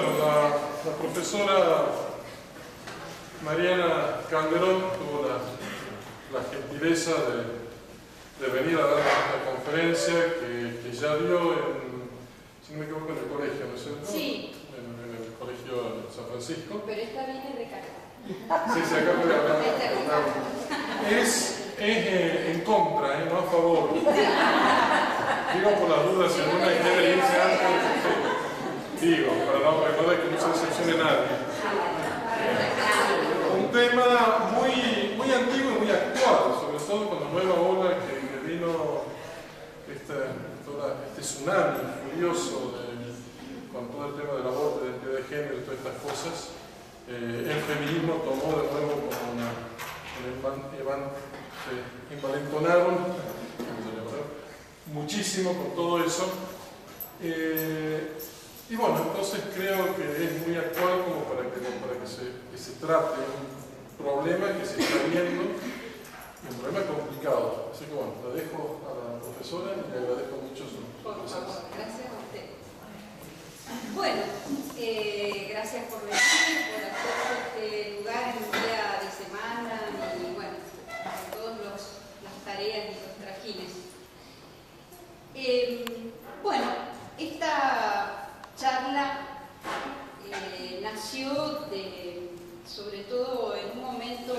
Bueno, la profesora Mariana Calderón tuvo la gentileza de venir a dar esta conferencia que ya dio en, si no me equivoco, en el colegio, ¿no es cierto? Sí. En el colegio de San Francisco. Pero esta viene recargada. Sí, sí, acá puede hablar. Es en contra, no a favor. Digo por las dudas, si alguna quiere irse antes, digo, para no recordar que no se decepcione nadie. Un tema muy antiguo y muy actual, sobre todo con la nueva ola que vino este tsunami furioso con todo el tema del aborto, de identidad de género y todas estas cosas. El feminismo tomó de nuevo como se envalentonaron muchísimo con todo eso. Y bueno, entonces creo que es muy actual como para que se trate un problema que se está viendo, un problema complicado. Así que bueno, la dejo a la profesora y le agradezco mucho su presencia. Por favor, gracias a usted. Bueno, gracias por venir, por hacer este lugar en un día de semana y bueno, por todas las tareas y los trajines. Bueno, esta charla nació sobre todo en un momento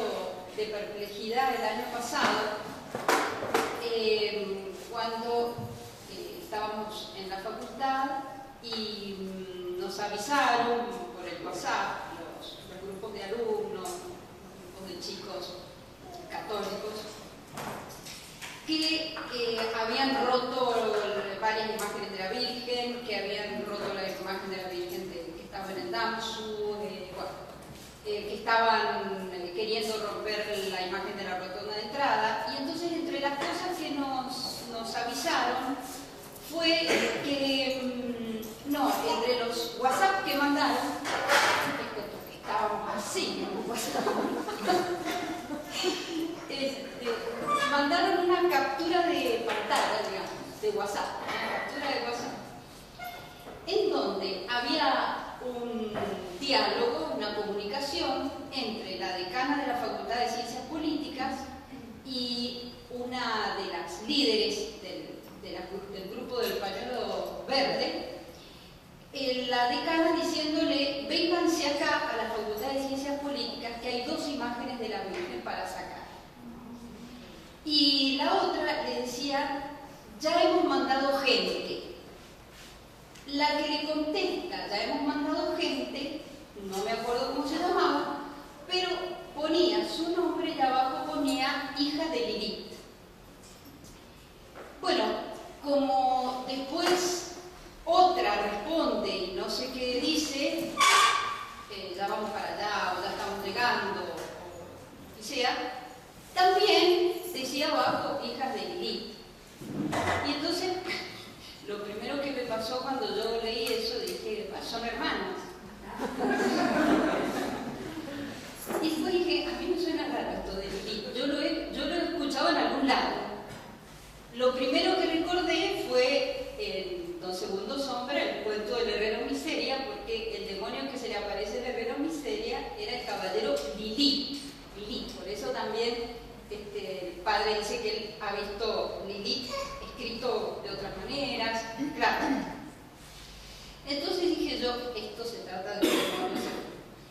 de perplejidad el año pasado, cuando estábamos en la facultad y nos avisaron por el WhatsApp los grupos de alumnos, los grupos de chicos católicos, que habían roto varias imágenes de la Virgen, que habían roto la imagen de la Virgen que estaba en el Damsu, que estaban queriendo romper la imagen de la rotonda de entrada. Y entonces, entre las cosas que nos avisaron fue que, entre los WhatsApp que mandaron, que estábamos así en WhatsApp, mandaron una captura de pantalla, digamos, de WhatsApp, una captura de WhatsApp, en donde había un diálogo, una comunicación entre la decana de la Facultad de Ciencias Políticas y una de las líderes del grupo del pañuelo verde, la decana diciéndole: vénganse acá a la Facultad de Ciencias Políticas, que hay dos imágenes de la Virgen para sacar. Y la otra le decía: ya hemos mandado gente. La que le contesta: ya hemos mandado gente, no me acuerdo cómo se llamaba, pero ponía su nombre y abajo ponía hija de Lilith. Bueno, como después otra responde y no sé qué dice, ya vamos para allá o ya estamos llegando o lo que sea, también decía abajo hijas de Lilith. Y entonces lo primero que me pasó cuando yo leí eso, dije: son hermanas. Y después dije: a mí me suena raro esto de Lilith. Yo lo he escuchado en algún lado. Lo primero que recordé fue en Don Segundo Sombra, el cuento del herrero Miseria, porque el demonio que se le aparece al herrero Miseria era el caballero Lilith. Por eso también el padre dice que él ha visto Lilith escrito de otras maneras, claro. Entonces dije yo: esto se trata de demonios.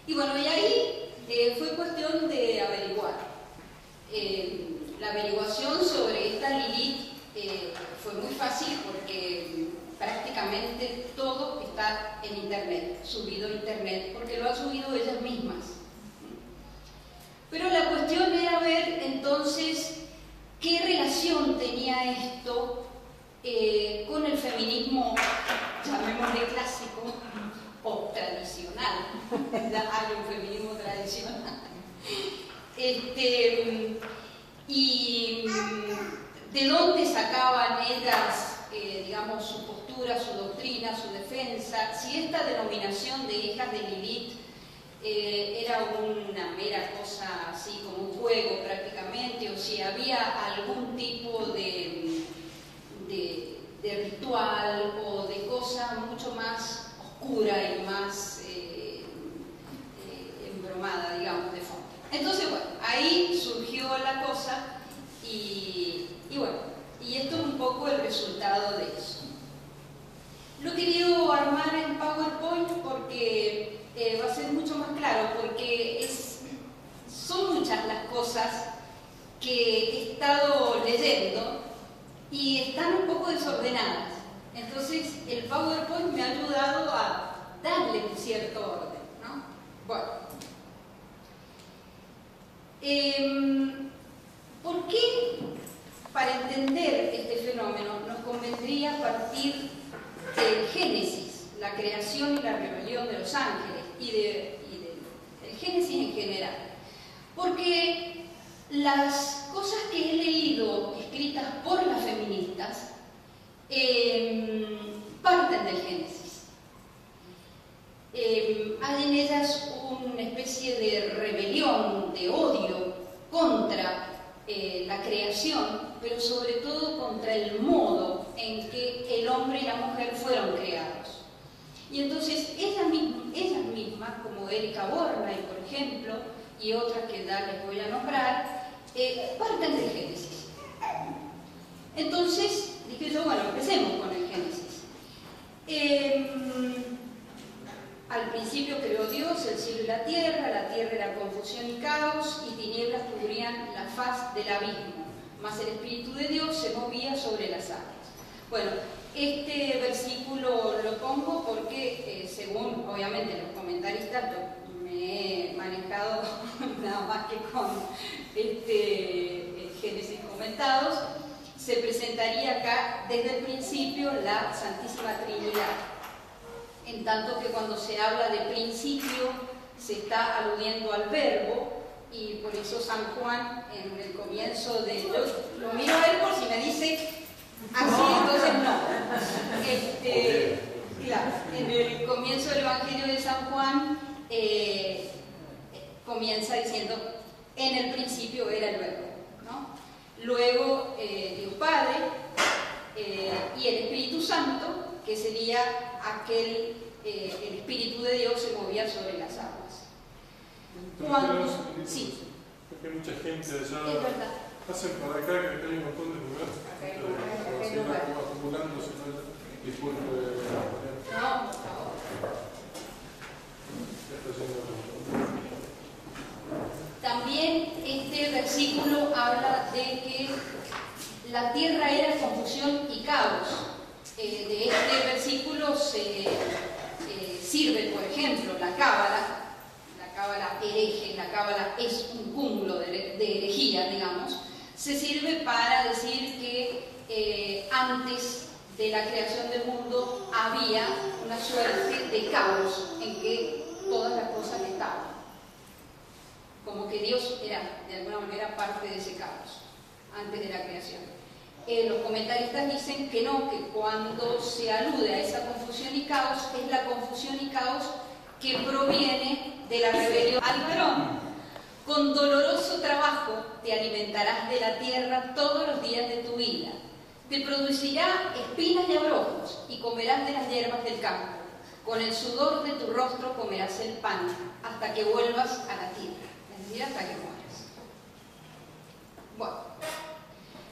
Y bueno, y ahí fue cuestión de averiguar. La averiguación sobre esta Lilith fue muy fácil porque prácticamente todo está en internet, subido a internet, porque lo han subido ellas mismas. Pero la cuestión era ver entonces qué relación tenía esto con el feminismo, llamémosle clásico o tradicional. Ya hay un feminismo tradicional. Y de dónde sacaban ellas, digamos, su postura, su doctrina, su defensa, si esta denominación de hijas de Lilith era una mera cosa así como un juego prácticamente, o si había algún tipo de ritual o de cosa mucho más oscura y más Entonces, bueno, ahí surgió la cosa bueno, y esto es un poco el resultado de eso. Lo he querido armar en PowerPoint porque va a ser mucho más claro, porque son muchas las cosas que he estado leyendo y están un poco desordenadas. Entonces, el PowerPoint me ha ayudado a darle un cierto orden, ¿no? Bueno. ¿Por qué, para entender este fenómeno, nos convendría partir del Génesis, la creación y la rebelión de los ángeles, y del Génesis en general? Porque las cosas que he leído escritas por las feministas parten del Génesis. Hay en ellas una especie de rebelión, de odio contra la creación, pero sobre todo contra el modo en que el hombre y la mujer fueron creados. Y entonces ellas mismas, como Erika Bornay, por ejemplo, y otras que ya les voy a nombrar, parten del Génesis. Entonces dije yo, bueno, empecemos con el Génesis. Al principio creó Dios el cielo y la tierra era confusión y caos, y tinieblas cubrían la faz del abismo, mas el Espíritu de Dios se movía sobre las aguas. Bueno, este versículo lo pongo porque, según obviamente los comentaristas, me he manejado nada más que con Génesis comentados, se presentaría acá desde el principio la Santísima Trinidad. En tanto que cuando se habla de principio se está aludiendo al verbo, y por eso San Juan en el comienzo de... Yo lo miro a él por si me dice así, entonces no. Claro, en el comienzo del Evangelio de San Juan comienza diciendo, en el principio era el verbo, ¿no? Luego Dios Padre y el Espíritu Santo, que sería el Espíritu de Dios se movía sobre las aguas. Sí. Porque hay mucha gente allá. Es verdad. Pasen para acá, que acá hay un montón de lugares. Acumulándose. Disculpe. No, por favor. También este versículo habla de que la tierra era confusión y caos. De este versículo se sirve, por ejemplo, la cábala hereje, la cábala es un cúmulo de herejía, digamos, se sirve para decir que antes de la creación del mundo había una suerte de caos en que todas las cosas estaban. Como que Dios era, de alguna manera, parte de ese caos antes de la creación. Los comentaristas dicen que no, que cuando se alude a esa confusión y caos, es la confusión y caos que proviene de la rebelión al varón. Con doloroso trabajo te alimentarás de la tierra todos los días de tu vida. Te producirá espinas y abrojos, y comerás de las hierbas del campo. Con el sudor de tu rostro comerás el pan, hasta que vuelvas a la tierra, es decir, hasta que mueras. Bueno.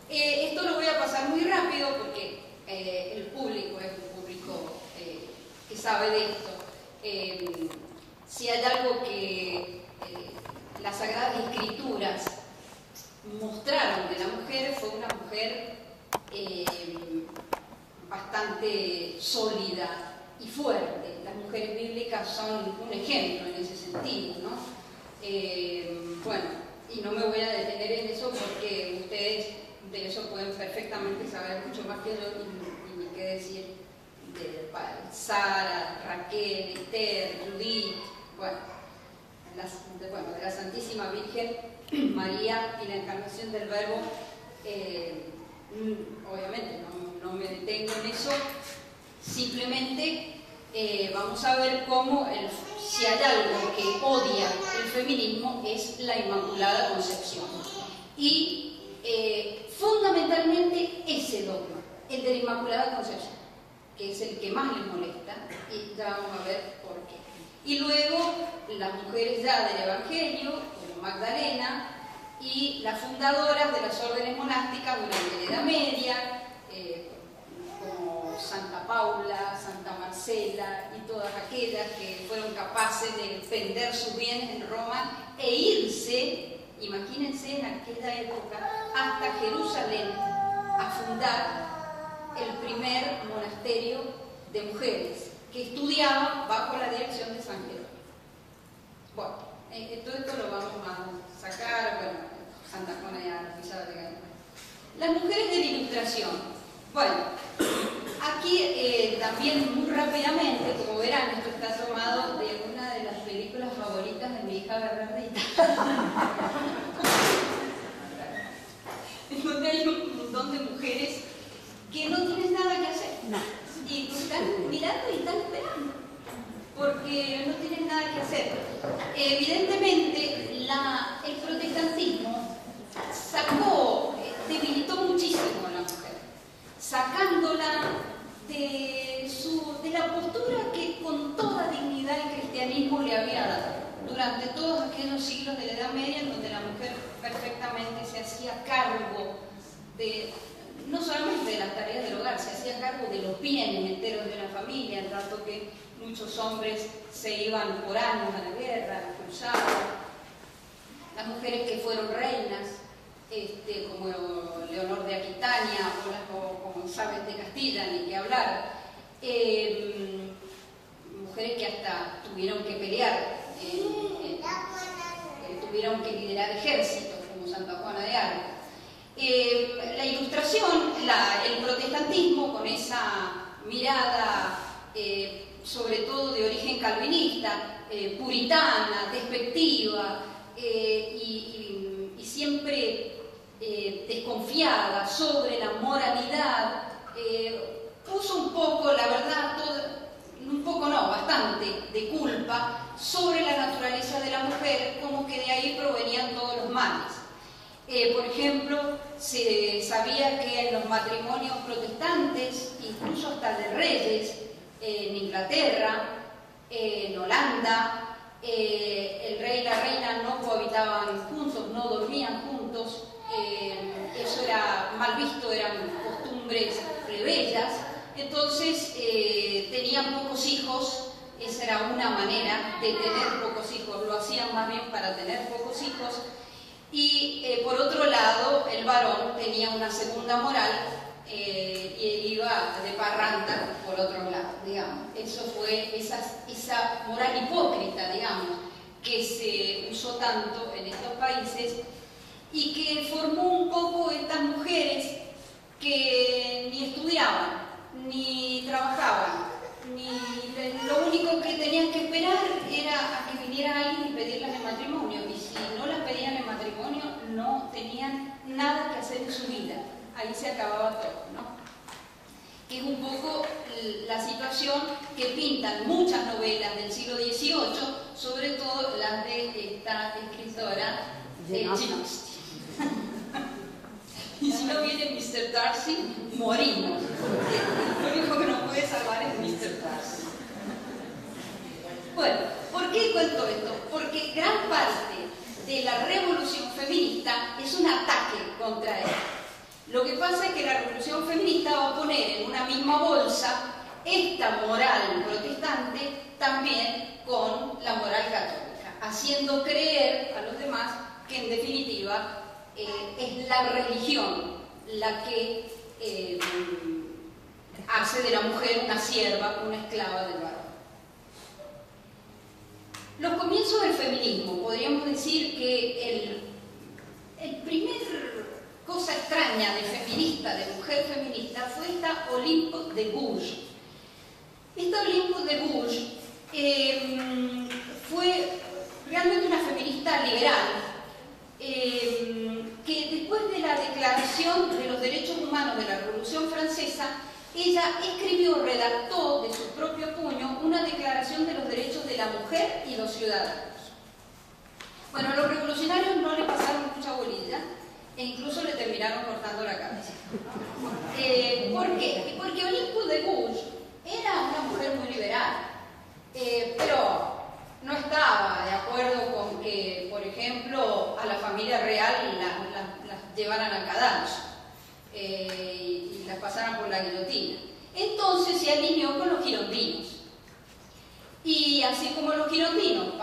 Esto lo voy a pasar muy rápido porque el público es un público que sabe de esto. Si hay algo que las Sagradas Escrituras mostraron de la mujer, fue una mujer bastante sólida y fuerte. Las mujeres bíblicas son un ejemplo en ese sentido, ¿no? Bueno, y no me voy a detener en eso porque ustedes de eso pueden perfectamente saber mucho más que yo, y ni qué decir de Sara, Raquel, Esther, Judith, de la Santísima Virgen María y la encarnación del Verbo. Obviamente no me detengo en eso, simplemente vamos a ver cómo si hay algo que odia el feminismo es la Inmaculada Concepción. Y fundamentalmente ese dogma, el de la Inmaculada Concepción, que es el que más les molesta, y ya vamos a ver por qué. Y luego las mujeres ya del Evangelio, como Magdalena, y las fundadoras de las órdenes monásticas durante la Edad Media, como Santa Paula, Santa Marcela y todas aquellas que fueron capaces de vender sus bienes en Roma e irse, imagínense en aquella época, hasta Jerusalén a fundar el primer monasterio de mujeres que estudiaban bajo la dirección de San Jerónimo. Bueno, todo esto lo vamos a sacar, bueno, Santa Juana ya pisaba de Gana. Las mujeres de la Ilustración. Bueno, aquí también muy rápidamente, como verán, esto está tomado de una de las películas favoritas de mi hija Bernardita. En donde hay un montón de mujeres que no tienen nada que hacer. No. Y están mirando y están esperando, porque no tienen nada que hacer. Evidentemente, el protestantismo debilitó muchísimo a la mujer, sacándola de la postura que con toda dignidad el cristianismo le había dado durante todos aquellos siglos de la Edad Media, en donde la mujer perfectamente se hacía cargo no solamente de las tareas del hogar, se hacía cargo de los bienes enteros de la familia, en tanto que muchos hombres se iban por años a la guerra, a la cruzada. Las mujeres que fueron reinas, como Leonor de Aquitania o como Isabel de Castilla, ni que hablar, mujeres que hasta tuvieron que pelear, tuvieron que liderar ejércitos, como Santa Juana de Arco. La Ilustración, el protestantismo, con esa mirada sobre todo de origen calvinista, puritana, despectiva y siempre desconfiada sobre la moralidad, puso un poco, la verdad, un poco no, bastante de culpa sobre la naturaleza de la mujer, como que de ahí provenían todos los males. Por ejemplo, se sabía que en los matrimonios protestantes, incluso hasta de reyes, en Inglaterra, en Holanda, el rey y la reina no cohabitaban juntos, no dormían juntos, eso era mal visto, eran costumbres plebeyas, entonces tenían pocos hijos, esa era una manera de tener pocos hijos, lo hacían más bien para tener pocos hijos. Y por otro lado, el varón tenía una segunda moral y iba de parranda por otro lado, digamos. Eso fue esa moral hipócrita, digamos, que se usó tanto en estos países y que formó un poco estas mujeres que ni estudiaban, ni trabajaban, lo único que tenían que esperar era a que viniera alguien y pedirlas en matrimonio, y si no las pedían en matrimonio no tenían nada que hacer en su vida, ahí se acababa todo, ¿no? Que es un poco la situación que pintan muchas novelas del siglo XVIII, sobre todo las de esta escritora Jane Austen. Y si no viene Mr. Darcy, morimos. Lo único que nos puede salvar es Mr. Darcy. Bueno, ¿por qué cuento esto? Porque gran parte de la revolución feminista es un ataque contra él. Lo que pasa es que la revolución feminista va a poner en una misma bolsa esta moral protestante también con la moral católica, haciendo creer a los demás que en definitiva es la religión la que hace de la mujer una sierva, una esclava del varón. Los comienzos del feminismo, podríamos decir que el primer cosa extraña de feminista, de mujer feminista, fue esta Olympe de Gouges. Esta Olympe de Gouges fue realmente una feminista liberal, que después de la Declaración de los Derechos Humanos de la Revolución Francesa, ella escribió, redactó de su propio puño una declaración de los derechos de la mujer y los ciudadanos. Bueno, a los revolucionarios no le pasaron mucha bolilla e incluso le terminaron cortando la cabeza. ¿Por qué? Porque Olympe de Gouges era una mujer muy liberal, pero no estaba de acuerdo con que, por ejemplo, la familia real las llevaran al cadalso y las pasaran por la guillotina. Entonces se alineó con los girondinos. Y así como los girondinos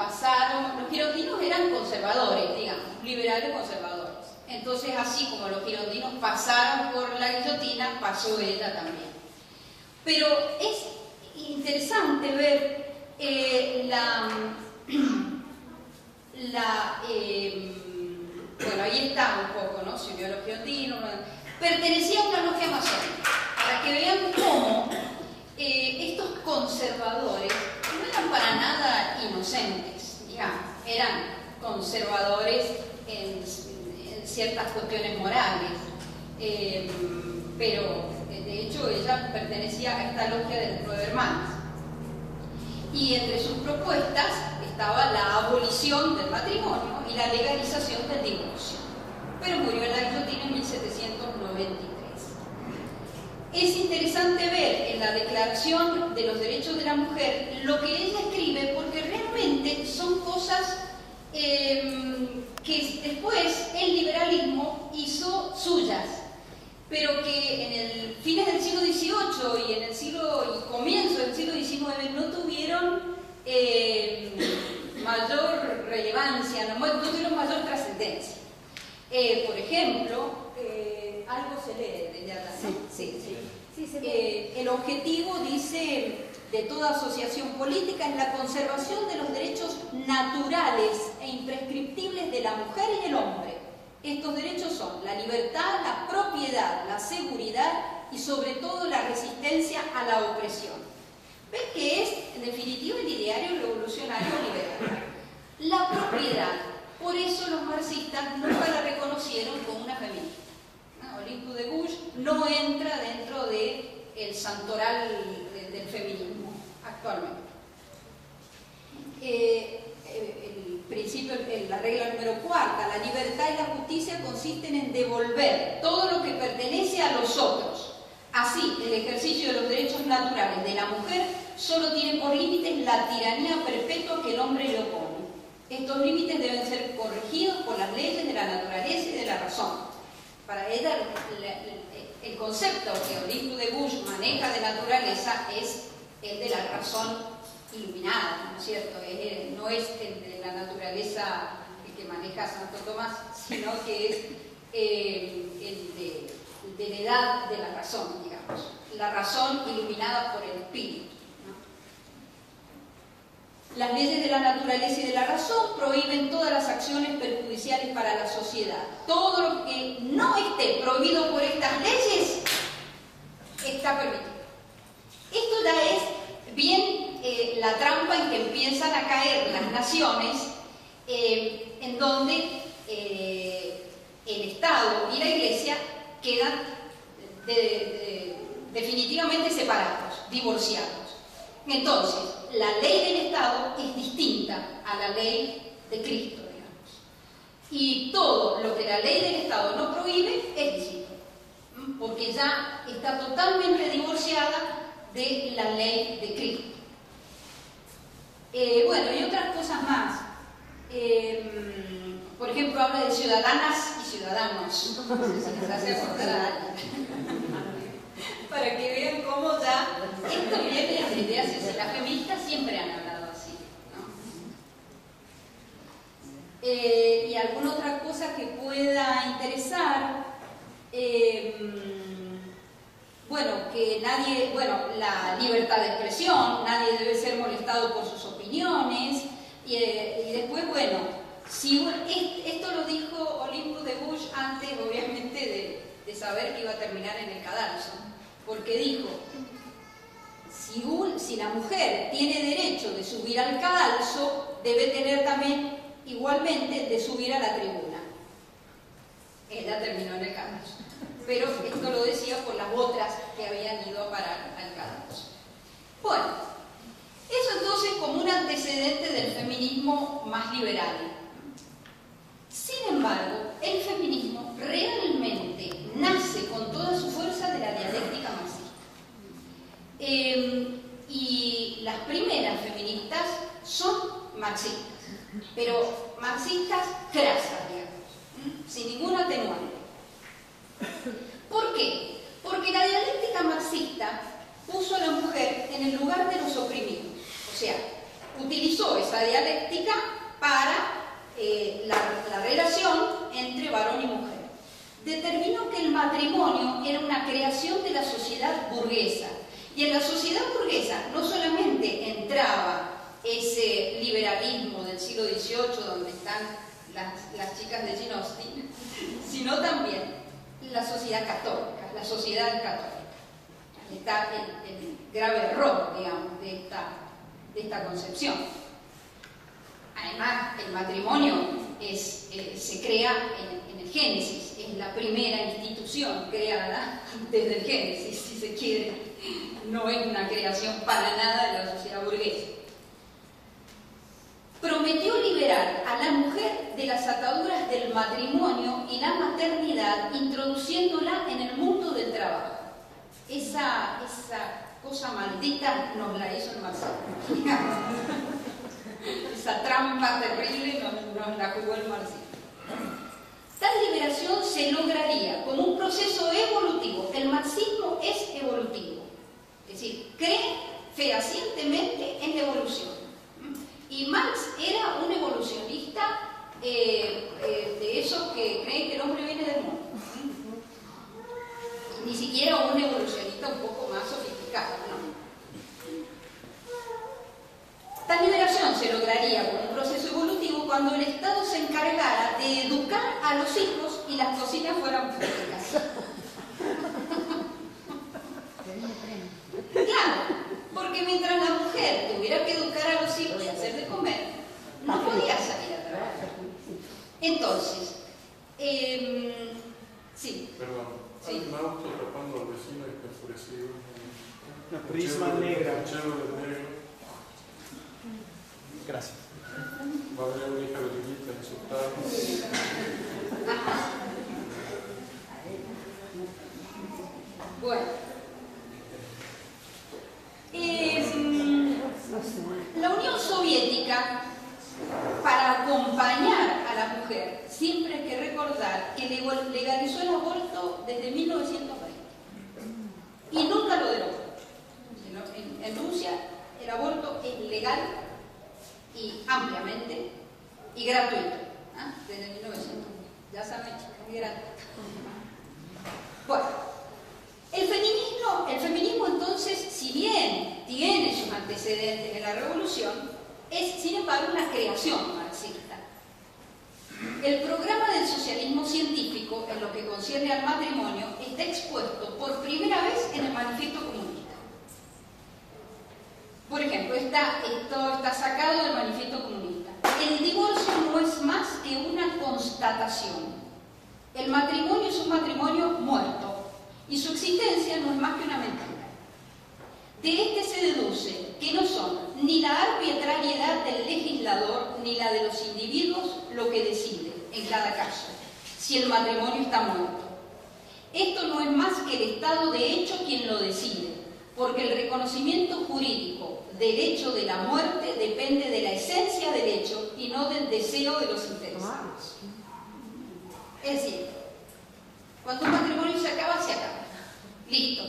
eran conservadores, digamos, liberales conservadores. Entonces, así como los girondinos pasaron por la guillotina, pasó ella también. Pero es interesante ver bueno, ahí está un poco, ¿no? Se unió a los girondinos, pertenecía a una logia masónica, para que vean cómo estos conservadores no eran para nada inocentes, digamos, eran conservadores en ciertas cuestiones morales, pero de hecho ella pertenecía a esta logia de las 9 hermanas. Y entre sus propuestas estaba la abolición del matrimonio y la legalización del divorcio. Pero murió en la guillotina en 1793. Es interesante ver en la Declaración de los Derechos de la Mujer lo que ella escribe, porque realmente son cosas que después el liberalismo hizo suyas, pero que en el fines del siglo XVIII y en el comienzo del siglo XIX no tuvieron mayor relevancia, no tuvieron mayor trascendencia. Por ejemplo, algo se lee de ella también. Sí. El objetivo, dice, de toda asociación política es la conservación de los derechos naturales e imprescriptibles de la mujer y del hombre. Estos derechos son la libertad, la propiedad, la seguridad y sobre todo la resistencia a la opresión. ¿Ves que es, en definitiva, el ideario revolucionario liberal? La propiedad. Por eso los marxistas nunca la reconocieron como una feminista. Olympe de Gouges no entra dentro del santoral del feminismo actualmente. El principio, la regla número 4, la libertad y la justicia consisten en devolver todo lo que pertenece a los otros. Así, el ejercicio de los derechos naturales de la mujer solo tiene por límites la tiranía perpetua que el hombre le opone. Estos límites deben ser corregidos por las leyes de la naturaleza y de la razón. Para ella, el concepto que Olympe de Gouges maneja de naturaleza es el de la razón iluminada, ¿no es cierto? No es el de la naturaleza que maneja Santo Tomás, sino que es el de la edad de la razón, digamos. La razón iluminada por el espíritu. Las leyes de la naturaleza y de la razón prohíben todas las acciones perjudiciales para la sociedad. Todo lo que no esté prohibido por estas leyes está permitido. Esto ya es bien la trampa en que empiezan a caer las naciones, en donde el Estado y la Iglesia quedan definitivamente separados, divorciados. Entonces, la ley del Estado es distinta a la ley de Cristo, digamos. Y todo lo que la ley del Estado no prohíbe es distinto, porque ya está totalmente divorciada de la ley de Cristo. Bueno, y otras cosas más. Por ejemplo, habla de ciudadanas y ciudadanos. No sé si les hace acordar a alguien. Para que vean cómo ya esto viene desde hace... Las feministas siempre han hablado así, ¿no? Y alguna otra cosa que pueda interesar, la libertad de expresión, nadie debe ser molestado por sus opiniones, y después, bueno, si esto lo dijo Olympe de Gouges antes, obviamente, de saber que iba a terminar en el cadalso. Porque dijo, si la mujer tiene derecho de subir al cadalso, debe tener también igualmente de subir a la tribuna. Ella terminó en el cadalso. Pero esto lo decía por las otras que habían ido a parar al cadalso. Bueno, eso entonces como un antecedente del feminismo más liberal. Sin embargo, el feminismo realmente nace con toda su fuerza de la dialéctica marxista. Y las primeras feministas son marxistas, pero marxistas crasas, digamos. relación entre varón y mujer. Determinó que el matrimonio era una creación de la sociedad burguesa. Y en la sociedad burguesa no solamente entraba ese liberalismo del siglo XVIII, donde están las chicas de Jane Austen, sino también la sociedad católica, la sociedad católica. Está el grave error, digamos, de esta concepción. Además, el matrimonio se crea en el Génesis, es la primera institución creada desde el Génesis, si se quiere. No es una creación para nada de la sociedad burguesa. Prometió liberar a la mujer de las ataduras del matrimonio y la maternidad, introduciéndola en el mundo del trabajo. Esa cosa maldita nos la hizo el marxismo. Esa trampa terrible nos la jugó el marxismo. Tal liberación se lograría como un proceso evolutivo. El marxismo es evolutivo. Es decir, cree fehacientemente en la evolución. Y Marx era un evolucionista de esos que creen que el hombre viene del mono. Ni siquiera un evolucionista un poco más sofisticado, no. Tal liberación se lograría con un proceso evolutivo cuando el Estado se encargara de educar a los hijos y las cocinas fueran públicas. Claro, porque mientras la mujer tuviera que educar a los hijos y hacer de comer, no podía salir a trabajar. Entonces, sí. Perdón, hay un auto tapando al vecino y está enfurecido. Una prisma negra. Un Chevrolet negro. Gracias. Va a haber una hija de Lilita insultada. Bueno. La Unión Soviética, para acompañar a la mujer, siempre hay que recordar que legalizó el aborto desde 1920 y nunca lo derogó. En Rusia el aborto es legal y ampliamente y gratuito, desde 1920. Ya saben, chicas, es gratuito. Bueno, el feminismo entonces, si bien tiene sus antecedentes en la revolución, es sin embargo una creación marxista. El programa del socialismo científico, en lo que concierne al matrimonio, está expuesto por primera vez en el Manifiesto Comunista. Por ejemplo, esto está sacado del Manifiesto Comunista. El divorcio no es más que una constatación. El matrimonio es un matrimonio muerto y su existencia no es más que una mentira. De este se deduce que no son ni la arbitrariedad del legislador ni la de los individuos lo que decide, en cada caso, si el matrimonio está muerto. Esto no es más que el Estado de hecho quien lo decide, porque el reconocimiento jurídico del hecho de la muerte depende de la esencia del hecho y no del deseo de los interesados. Es decir, cuando un matrimonio se acaba, se acaba. Listo.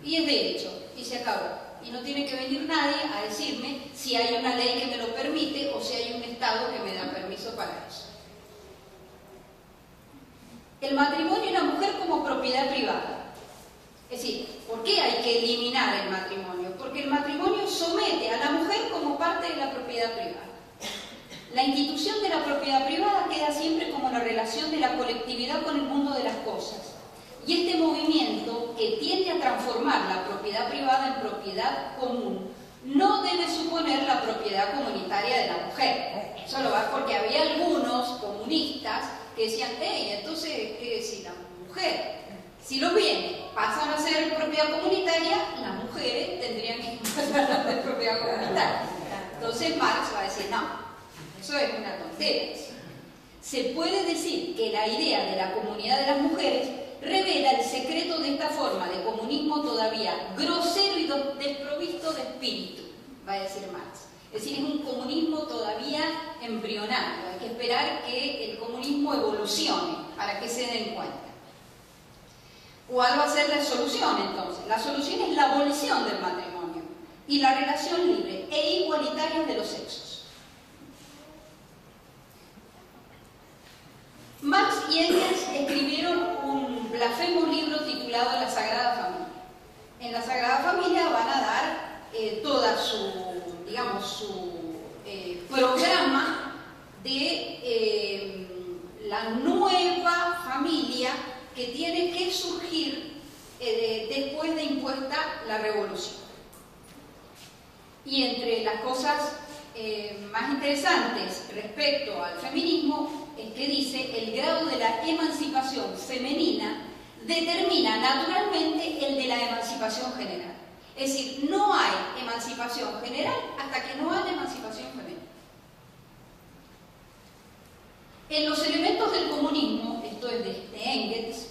Y es de hecho, y se acabó. Y no tiene que venir nadie a decirme si hay una ley que me lo permite o si hay un Estado que me da permiso para eso. El matrimonio y la mujer como propiedad privada. Es decir, ¿por qué hay que eliminar el matrimonio? Porque el matrimonio somete a la mujer como parte de la propiedad privada. La institución de la propiedad privada queda siempre como la relación de la colectividad con el mundo de las cosas. Y este movimiento, que tiende a transformar la propiedad privada en propiedad común, no debe suponer la propiedad comunitaria de la mujer. Eso lo va porque había algunos comunistas que decían, entonces, ¿qué decir la mujer? Si los bienes pasan a ser propiedad comunitaria, las mujeres tendrían que pasar a ser propiedad comunitaria. Entonces Marx va a decir, no, eso es una tontería. Se puede decir que la idea de la comunidad de las mujeres revela el secreto de esta forma de comunismo todavía grosero y desprovisto de espíritu, va a decir Marx. Es decir, es un comunismo todavía embrionario. Hay que esperar que el comunismo evolucione para que se den cuenta. ¿Cuál va a ser la solución entonces? La solución es la abolición del matrimonio y la relación libre e igualitaria de los sexos. y Engels escribieron un blasfemo libro titulado La Sagrada Familia. En la Sagrada Familia van a dar toda su, digamos, su programa de la nueva familia que tiene que surgir después de impuesta la revolución. Y entre las cosas más interesantes respecto al feminismo es que dice: el grado de la emancipación femenina determina naturalmente el de la emancipación general. Es decir, no hay emancipación general hasta que no haya emancipación femenina. En los elementos del comunismo, esto es de Engels,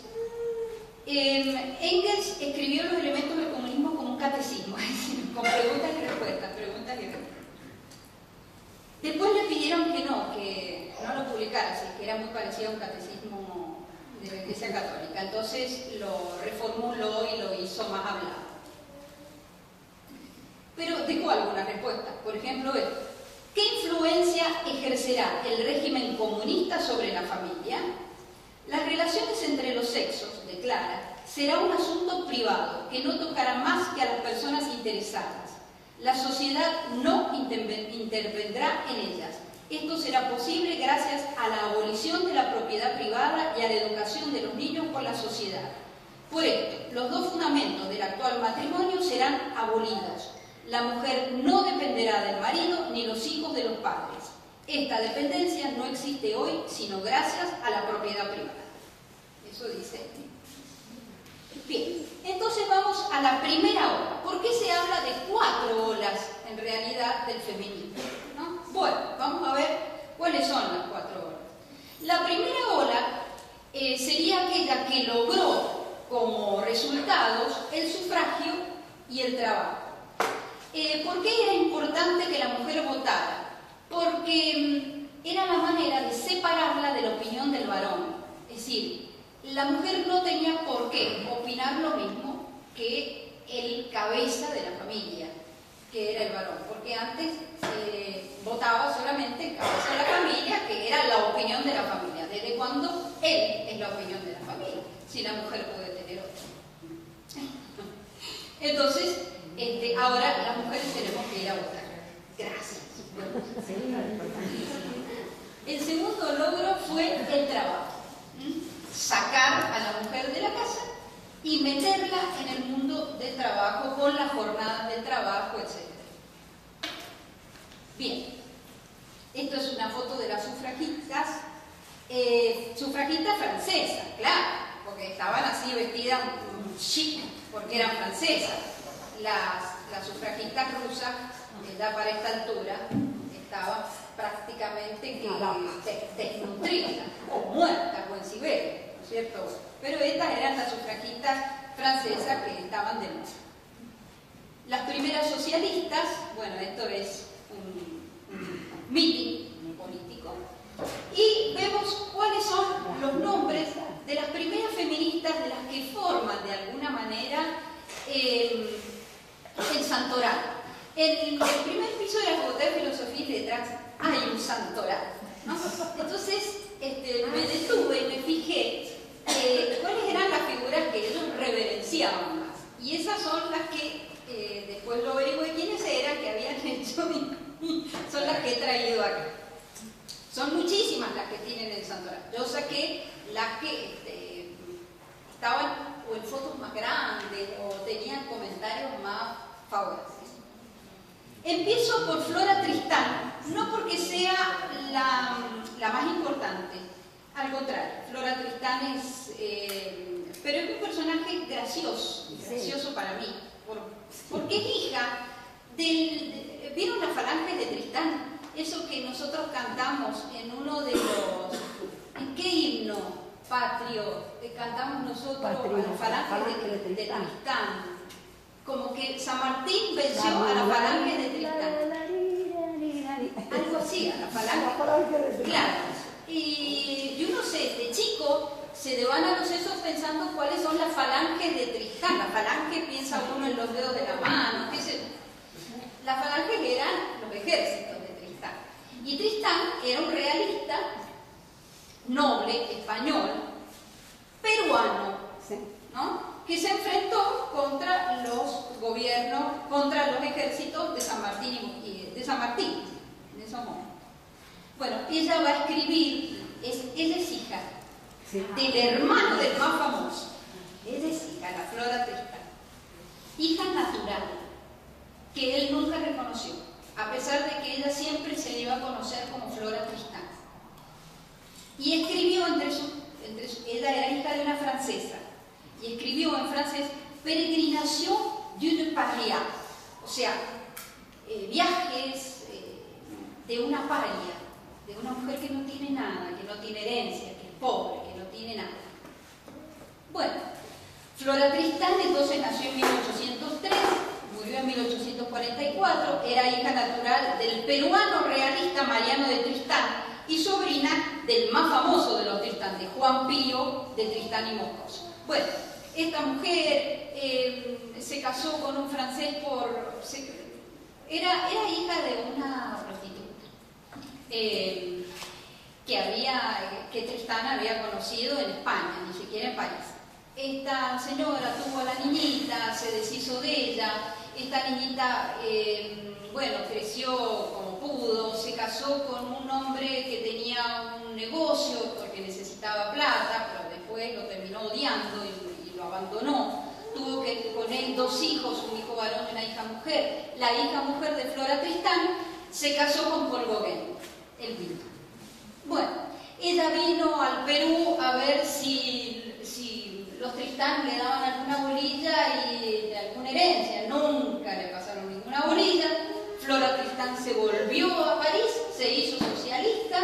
Engels escribió los elementos del comunismo como un catecismo, es decir, con preguntas y respuestas, preguntas y respuestas. Después le pidieron que no lo publicara, así que era muy parecido a un catecismo de la Iglesia Católica. Entonces lo reformuló y lo hizo más hablado. Pero dejó algunas respuestas. Por ejemplo, ¿qué influencia ejercerá el régimen comunista sobre la familia? Las relaciones entre los sexos, declara, será un asunto privado que no tocará más que a las personas interesadas. La sociedad no intervendrá en ellas. Esto será posible gracias a la abolición de la propiedad privada y a la educación de los niños por la sociedad. Por esto, los dos fundamentos del actual matrimonio serán abolidos. La mujer no dependerá del marido ni los hijos de los padres. Esta dependencia no existe hoy sino gracias a la propiedad privada. Eso dice. Bien, entonces vamos a la primera ola. ¿Por qué se habla de 4 olas en realidad del feminismo? ¿No? Bueno, vamos a ver cuáles son las 4 olas. La primera ola sería aquella que logró como resultados el sufragio y el trabajo. ¿Por qué era importante que la mujer votara? Porque era la manera de separarla de la opinión del varón. Es decir, la mujer no tenía por qué opinar lo mismo que el cabeza de la familia, que era el varón, porque antes votaba solamente el cabeza de la familia, que era la opinión de la familia. ¿Desde cuándo él es la opinión de la familia? Si la mujer puede tener otra. Entonces, ahora las mujeres tenemos que ir a votar. Gracias. El segundo logro fue el trabajo. Sacar a la mujer de la casa y meterla en el mundo del trabajo con las jornadas de trabajo, etc. Bien, esto es una foto de las sufragistas, sufragistas francesas, claro, porque estaban así vestidas chic, porque eran francesas. Las sufragistas rusas, ya para esta altura, estaban prácticamente desnutridas, o muertas, o en Siberia, ¿no es cierto? Pero estas eran las sufragistas francesas que estaban de moda. Las primeras socialistas, bueno, esto es un meeting político, y vemos cuáles son los nombres de las primeras feministas de las que forman de alguna manera el santoral. En el primer piso de la Facultad de Filosofía y Letras hay un santoral, ¿no? Entonces me detuve y me fijé cuáles eran las figuras que ellos reverenciaban más. Y esas son las que después lo averigué quiénes eran, que habían hecho, y son las que he traído acá. Son muchísimas las que tienen el santoral. Yo saqué las que estaban o en fotos más grandes o tenían comentarios más favorables. Empiezo por Flora Tristán, no porque sea la más importante, al contrario, Flora Tristán pero es un personaje gracioso para mí, porque es hija del... ¿Vieron las falanges de Tristán? Eso que nosotros cantamos en uno de los... ¿En qué himno patrio cantamos nosotros las falanges de Tristán? Como que San Martín venció a la falange de Tristán. Algo así, a la falange. Claro. Y uno de chico se devana los sesos pensando cuáles son las falanges de Tristán. La falange piensa uno en los dedos de la mano, qué sé yo. Las falanges eran los ejércitos de Tristán. Y Tristán era un realista noble español, peruano, ¿no?, que se enfrentó contra los gobiernos, contra los ejércitos de San Martín en esos momentos. Bueno, ella va a escribir, ella es hija del hermano del más famoso, ella es hija, la Flora Tristán, hija natural, que él nunca reconoció, a pesar de que ella siempre se le iba a conocer como Flora Tristán. Y escribió ella era hija de una francesa, y escribió en francés Peregrinación d'une paria, o sea, viajes de una paria, de una mujer que no tiene nada, que no tiene herencia, que es pobre, que no tiene nada. Bueno, Flora Tristán entonces nació en 1803, murió en 1844, era hija natural del peruano realista Mariano de Tristán y sobrina del más famoso de los Tristán, de Juan Pío de Tristán y Moscoso. Bueno, esta mujer se casó con un francés era hija de una prostituta que Tristán había conocido en España, ni siquiera en París. Esta señora tuvo a la niñita, se deshizo de ella. Esta niñita, bueno, creció como pudo, se casó con un hombre que tenía un negocio porque necesitaba plata, pero después lo terminó odiando y lo abandonó. Tuvo con él 2 hijos, un hijo varón y una hija mujer. La hija mujer de Flora Tristán se casó con Paul Gauguin, el pintor. Bueno, ella vino al Perú a ver si los Tristán le daban alguna bolilla y alguna herencia. Nunca le pasaron ninguna bolilla. Flora Tristán se volvió a París, se hizo socialista,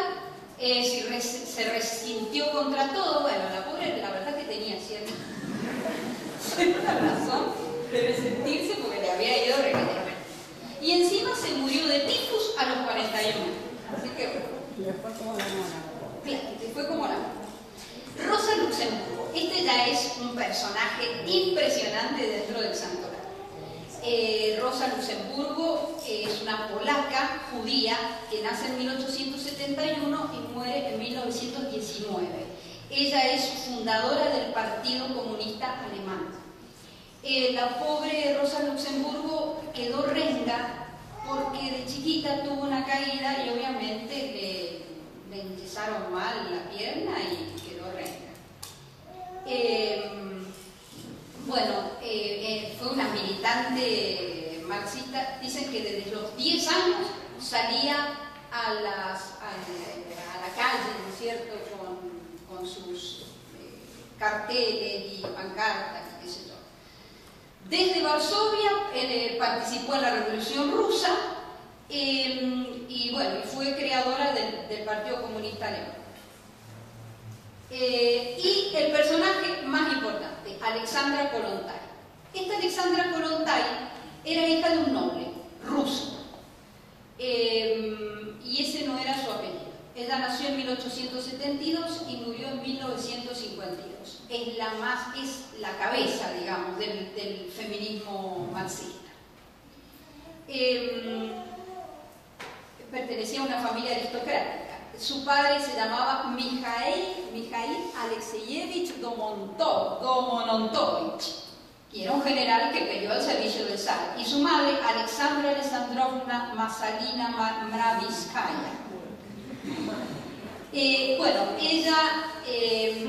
se resintió contra todo. Bueno, la pobre, la verdad que tenía cierta razón de resentirse porque le había ido requete. Y encima se murió de tifus a los 41. Así que bueno. Le fue como la mona. Claro, le fue como la mona. Rosa Luxemburgo. Este ya es un personaje impresionante dentro del santoral. Rosa Luxemburgo es una polaca judía que nace en 1871 y muere en 1919. Ella es fundadora del Partido Comunista Alemán. La pobre Rosa Luxemburgo quedó renga porque de chiquita tuvo una caída y obviamente le enyesaron mal la pierna y quedó renga. Fue una militante marxista. Dicen que desde los 10 años salía a la calle, ¿no es cierto?, con sus carteles y pancartas y qué sé yo. Desde Varsovia participó en la Revolución Rusa y fue creadora del Partido Comunista Alemán. Y el personaje más importante, Alexandra Kollontai. Esta Alexandra Kollontai era hija de un noble ruso y ese no era su apellido. Ella nació en 1872 y murió en 1952. Es la cabeza, digamos, del feminismo marxista. Pertenecía a una familia aristocrática. Su padre se llamaba Mikhail Alexeyevich Domontovich, y era un general que peleó al servicio del zar. Y su madre, Alexandra Alexandrovna Masalina Mravinskaya. Ella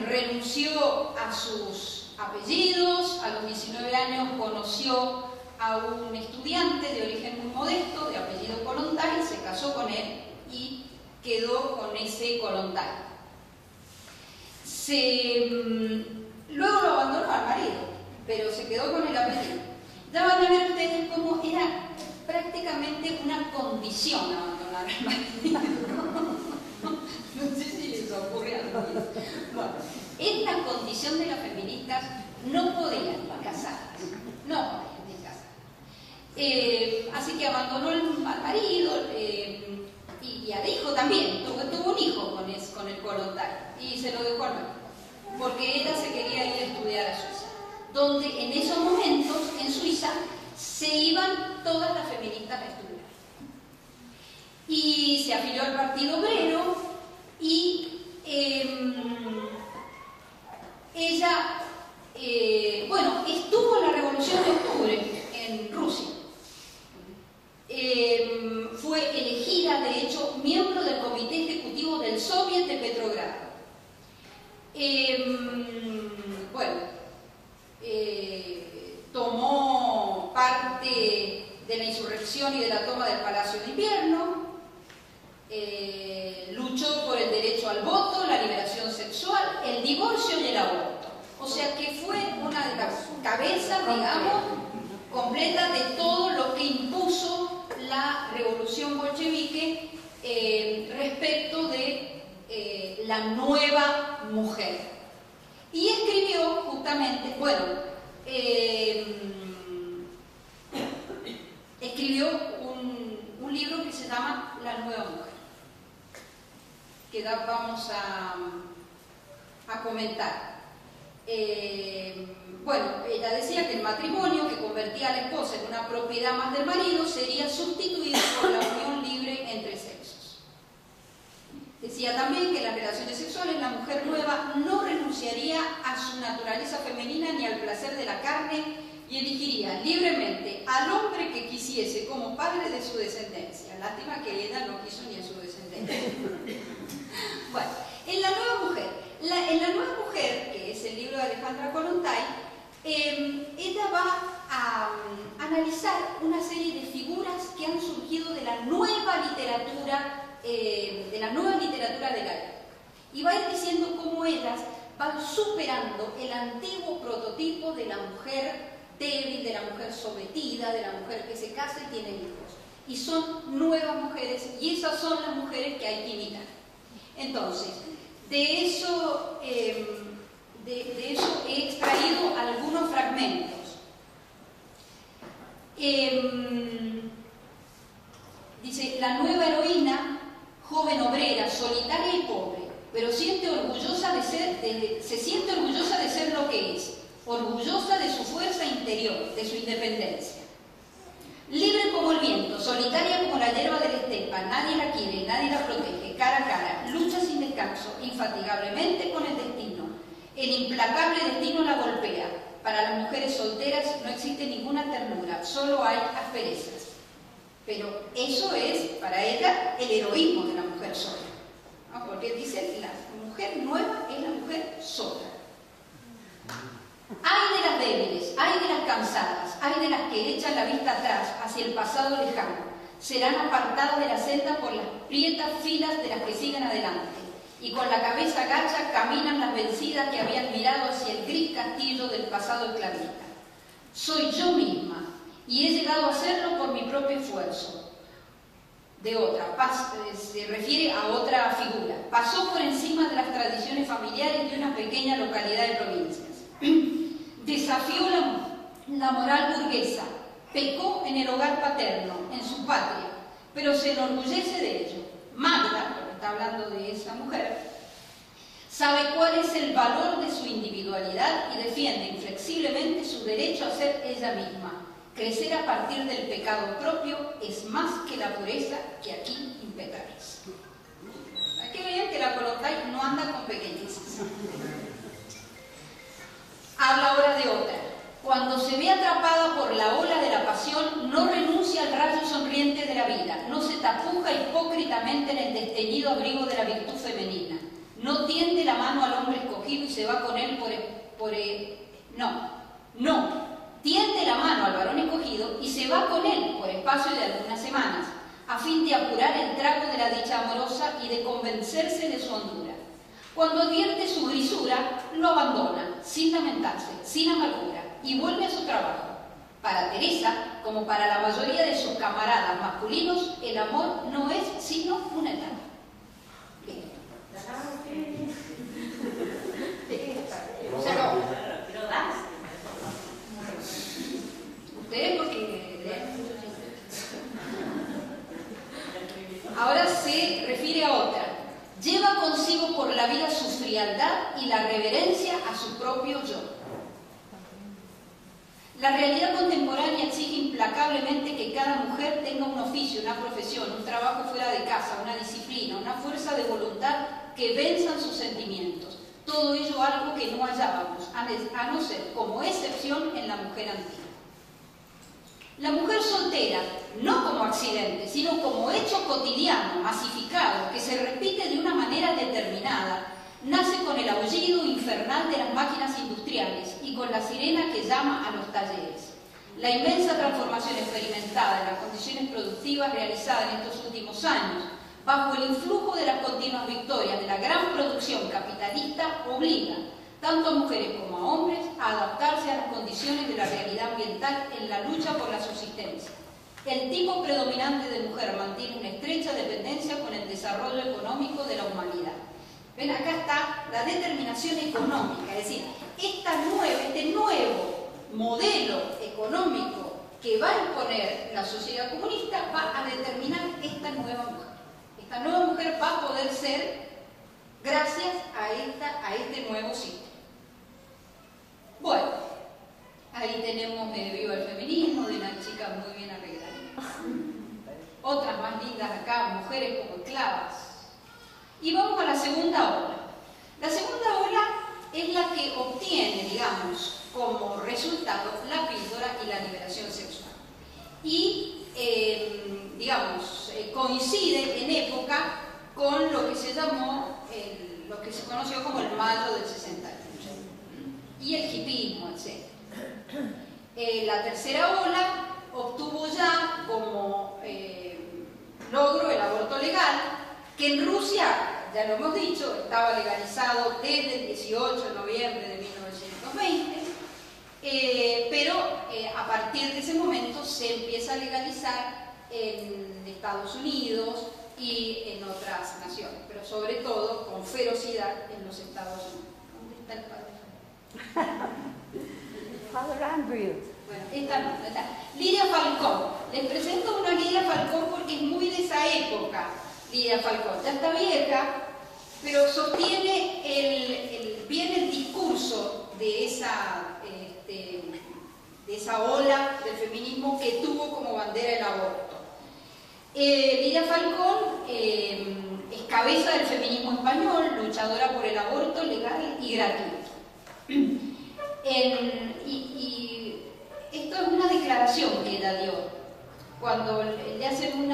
renunció a sus apellidos. A los 19 años conoció a un estudiante de origen muy modesto, de apellido Kollontai, se casó con él y quedó con ese Kollontai. Luego lo abandonó al marido, pero se quedó con el apellido. Ya van a ver ustedes cómo era prácticamente una condición abandonar al marido. No sé si les ocurre algo así. Bueno, es la condición de las feministas, no podían casarse, no podían casarse. Así que abandonó al marido y al hijo también, tuvo un hijo con el Kollontai y se lo dejó al marido, porque ella se quería ir a estudiar a Suiza, donde en esos momentos en Suiza se iban todas las feministas a estudiar. Y se afilió al Partido Obrero y ella, bueno, estuvo en la Revolución de Octubre en Rusia. Fue elegida, de hecho, miembro del Comité Ejecutivo del Soviet de Petrogrado. Tomó parte de la insurrección y de la toma del Palacio de Invierno, luchó por el derecho al voto, la liberación sexual, el divorcio y el aborto. O sea que fue una de las cabezas, digamos, completa de todo lo que impuso la revolución bolchevique respecto de la nueva mujer. Y escribió justamente, escribió un libro que se llama La Nueva Mujer, que vamos a comentar. Ella decía que el matrimonio que convertía a la esposa en una propiedad más del marido sería sustituido por la unión libre entre sexos. Decía también que en las relaciones sexuales la mujer nueva no renunciaría a su naturaleza femenina ni al placer de la carne y elegiría libremente al hombre que quisiese como padre de su descendencia. Lástima que ella no quiso ni a su descendencia. Bueno, en La Nueva Mujer. En La Nueva Mujer, que es el libro de Alejandra Kollontai, ella va a analizar una serie de figuras que han surgido de la nueva literatura de la época. Y va a ir diciendo cómo ellas van superando el antiguo prototipo de la mujer débil, de la mujer sometida, de la mujer que se casa y tiene hijos. Y son nuevas mujeres, y esas son las mujeres que hay que imitar. Entonces, de eso he extraído algunos fragmentos. Dice, la nueva heroína, joven obrera, solitaria y pobre, pero se siente orgullosa de ser lo que es, orgullosa de su fuerza interior, de su independencia. Libre como el viento, solitaria como la hierba de la estepa, nadie la quiere, nadie la protege, cara a cara, lucha sin descanso, infatigablemente con el destino. El implacable destino la golpea. Para las mujeres solteras no existe ninguna ternura, solo hay asperezas. Pero eso es, para ella, el heroísmo de la mujer sola, ¿no? Porque dice, la mujer nueva es la mujer sola. Hay de las débiles, hay de las cansadas, hay de las que echan la vista atrás hacia el pasado lejano. Serán apartadas de la senda por las prietas filas de las que siguen adelante, y con la cabeza gacha caminan las vencidas que habían mirado hacia el gris castillo del pasado esclavista. Soy yo misma, y he llegado a hacerlo por mi propio esfuerzo. De otra, se refiere a otra figura. Pasó por encima de las tradiciones familiares de una pequeña localidad de provincias. Desafió la moral burguesa, pecó en el hogar paterno, en su patria, pero se enorgullece de ello. Magda, porque está hablando de esa mujer, sabe cuál es el valor de su individualidad y defiende inflexiblemente su derecho a ser ella misma. Crecer a partir del pecado propio es más que la pureza que aquí impecables. Hay que ver que la Kollontai no anda con pequeñeces. Habla ahora de otra. Cuando se ve atrapada por la ola de la pasión, no renuncia al rayo sonriente de la vida, no se tapuja hipócritamente en el desteñido abrigo de la virtud femenina, no tiende la mano al hombre escogido y se va con él tiende la mano al varón escogido y se va con él por espacio de algunas semanas, a fin de apurar el trago de la dicha amorosa y de convencerse de su hondura. Cuando advierte su grisura, lo abandona, sin lamentarse, sin amargura, y vuelve a su trabajo. Para Teresa, como para la mayoría de sus camaradas masculinos, el amor no es sino una etapa. Bien. Ustedes porque leen mucho chiste. Ahora se refiere a otra. Lleva consigo por la vida su frialdad y la reverencia a su propio yo. La realidad contemporánea exige implacablemente que cada mujer tenga un oficio, una profesión, un trabajo fuera de casa, una disciplina, una fuerza de voluntad que venzan sus sentimientos. Todo ello algo que no hallábamos, a no ser como excepción en la mujer antigua. La mujer soltera, no como accidente, sino como hecho cotidiano, masificado, que se repite de una manera determinada, nace con el aullido infernal de las máquinas industriales y con la sirena que llama a los talleres. La inmensa transformación experimentada en las condiciones productivas realizada en estos últimos años, bajo el influjo de las continuas victorias de la gran producción capitalista, obliga tanto a mujeres como a hombres a adaptarse a las condiciones de la realidad ambiental en la lucha por la subsistencia. El tipo predominante de mujer mantiene una estrecha dependencia con el desarrollo económico de la humanidad. Ven, acá está la determinación económica, es decir, este nuevo modelo económico que va a imponer la sociedad comunista va a determinar esta nueva mujer. Esta nueva mujer va a poder ser gracias a este nuevo sistema. Bueno, ahí tenemos Viva el feminismo, de una chica muy bien arregladita. Otras más lindas acá, mujeres como esclavas. Y vamos a la segunda ola. La segunda ola es la que obtiene, digamos, como resultado la píldora y la liberación sexual. Y, coincide en época con lo que se llamó, lo que se conoció como el mayo del 68. Y el hipismo, etc. La tercera ola obtuvo ya como logro el aborto legal, que en Rusia, ya lo hemos dicho, estaba legalizado desde el 18 de noviembre de 1920, pero a partir de ese momento se empieza a legalizar en Estados Unidos y en otras naciones, pero sobre todo con ferocidad en los Estados Unidos. ¿Dónde está el padre? Father Andrew. Bueno, esta no, esta. Lidia Falcón. Les presento una Lidia Falcón porque es muy de esa época. Lidia Falcón ya está vieja, pero sostiene bien el discurso de esa ola del feminismo que tuvo como bandera el aborto. Lidia Falcón es cabeza del feminismo español, luchadora por el aborto legal y gratuito. Y esto es una declaración que ella dio cuando le hacen en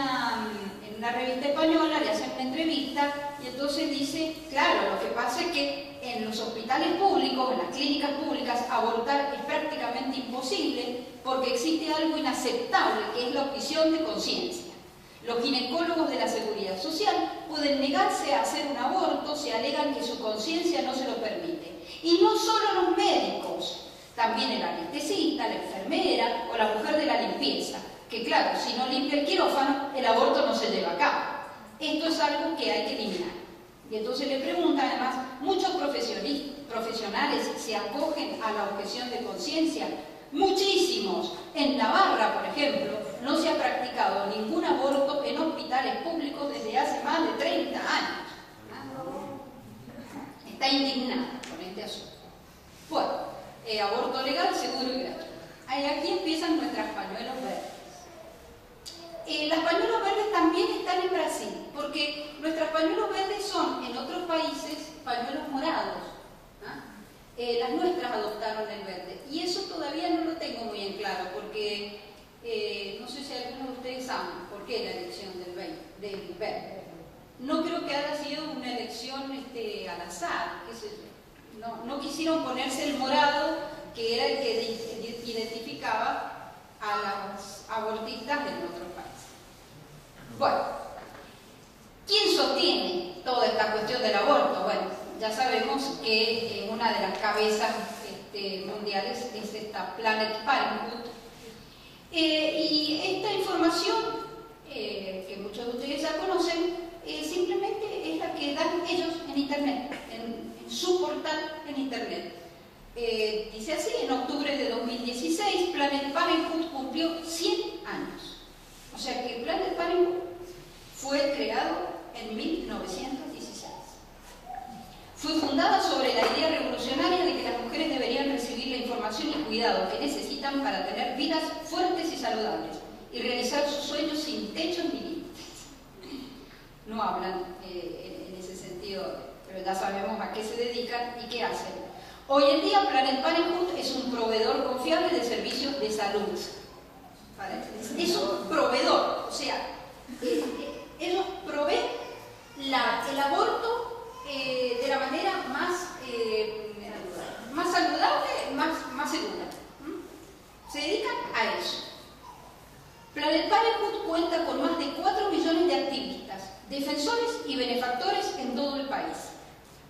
una revista española, le hacen una entrevista y entonces dice, claro, lo que pasa es que en los hospitales públicos, en las clínicas públicas, abortar es prácticamente imposible porque existe algo inaceptable que es la objeción de conciencia. Los ginecólogos de la Seguridad Social pueden negarse a hacer un aborto si alegan que su conciencia no se lo permite. Y no solo los médicos, también el anestesista, la enfermera o la mujer de la limpieza, que claro, si no limpia el quirófano, el aborto no se lleva a cabo. Esto es algo que hay que eliminar. Y entonces le pregunta además, muchos profesionales se acogen a la objeción de conciencia. Muchísimos. En Navarra, por ejemplo, no se ha practicado ningún aborto en hospitales públicos desde hace más de 30 años. Está indignada con este asunto. Bueno, aborto legal, seguro y gratuito. Aquí empiezan nuestras pañuelos verdes. Las pañuelos verdes también están en Brasil, porque nuestras pañuelos verdes son, en otros países, pañuelos morados. Las nuestras adoptaron el verde. Y eso todavía no lo tengo muy en claro, porque no sé si algunos de ustedes saben por qué la elección del verde. No creo que haya sido una elección al azar, qué sé yo. No quisieron ponerse el morado, que era el que identificaba a las abortistas en otros países. Bueno, ¿quién sostiene toda esta cuestión del aborto? Bueno, ya sabemos que una de las cabezas mundiales es esta Planned Parenthood. Y esta información, que muchos de ustedes ya conocen, simplemente es la que dan ellos en Internet, en su portal en Internet. Dice así, en octubre de 2016, Planned Parenthood cumplió 100 años. O sea que Planned Parenthood fue creado en 1916. Fue fundada sobre la idea revolucionaria de que las mujeres deberían recibir la información y cuidado que necesitan para tener vidas fuertes y saludables y realizar sus sueños sin techos ni límites. No hablan en ese sentido pero ya sabemos a qué se dedican y qué hacen. Hoy en día Planned Parenthood es un proveedor confiable de servicios de salud. ¿Vale? Es un proveedor, o sea, ellos proveen el aborto de la manera más saludable, más segura. Se dedican a eso. Planned Parenthood cuenta con más de 4 millones de activistas, defensores y benefactores en todo el país.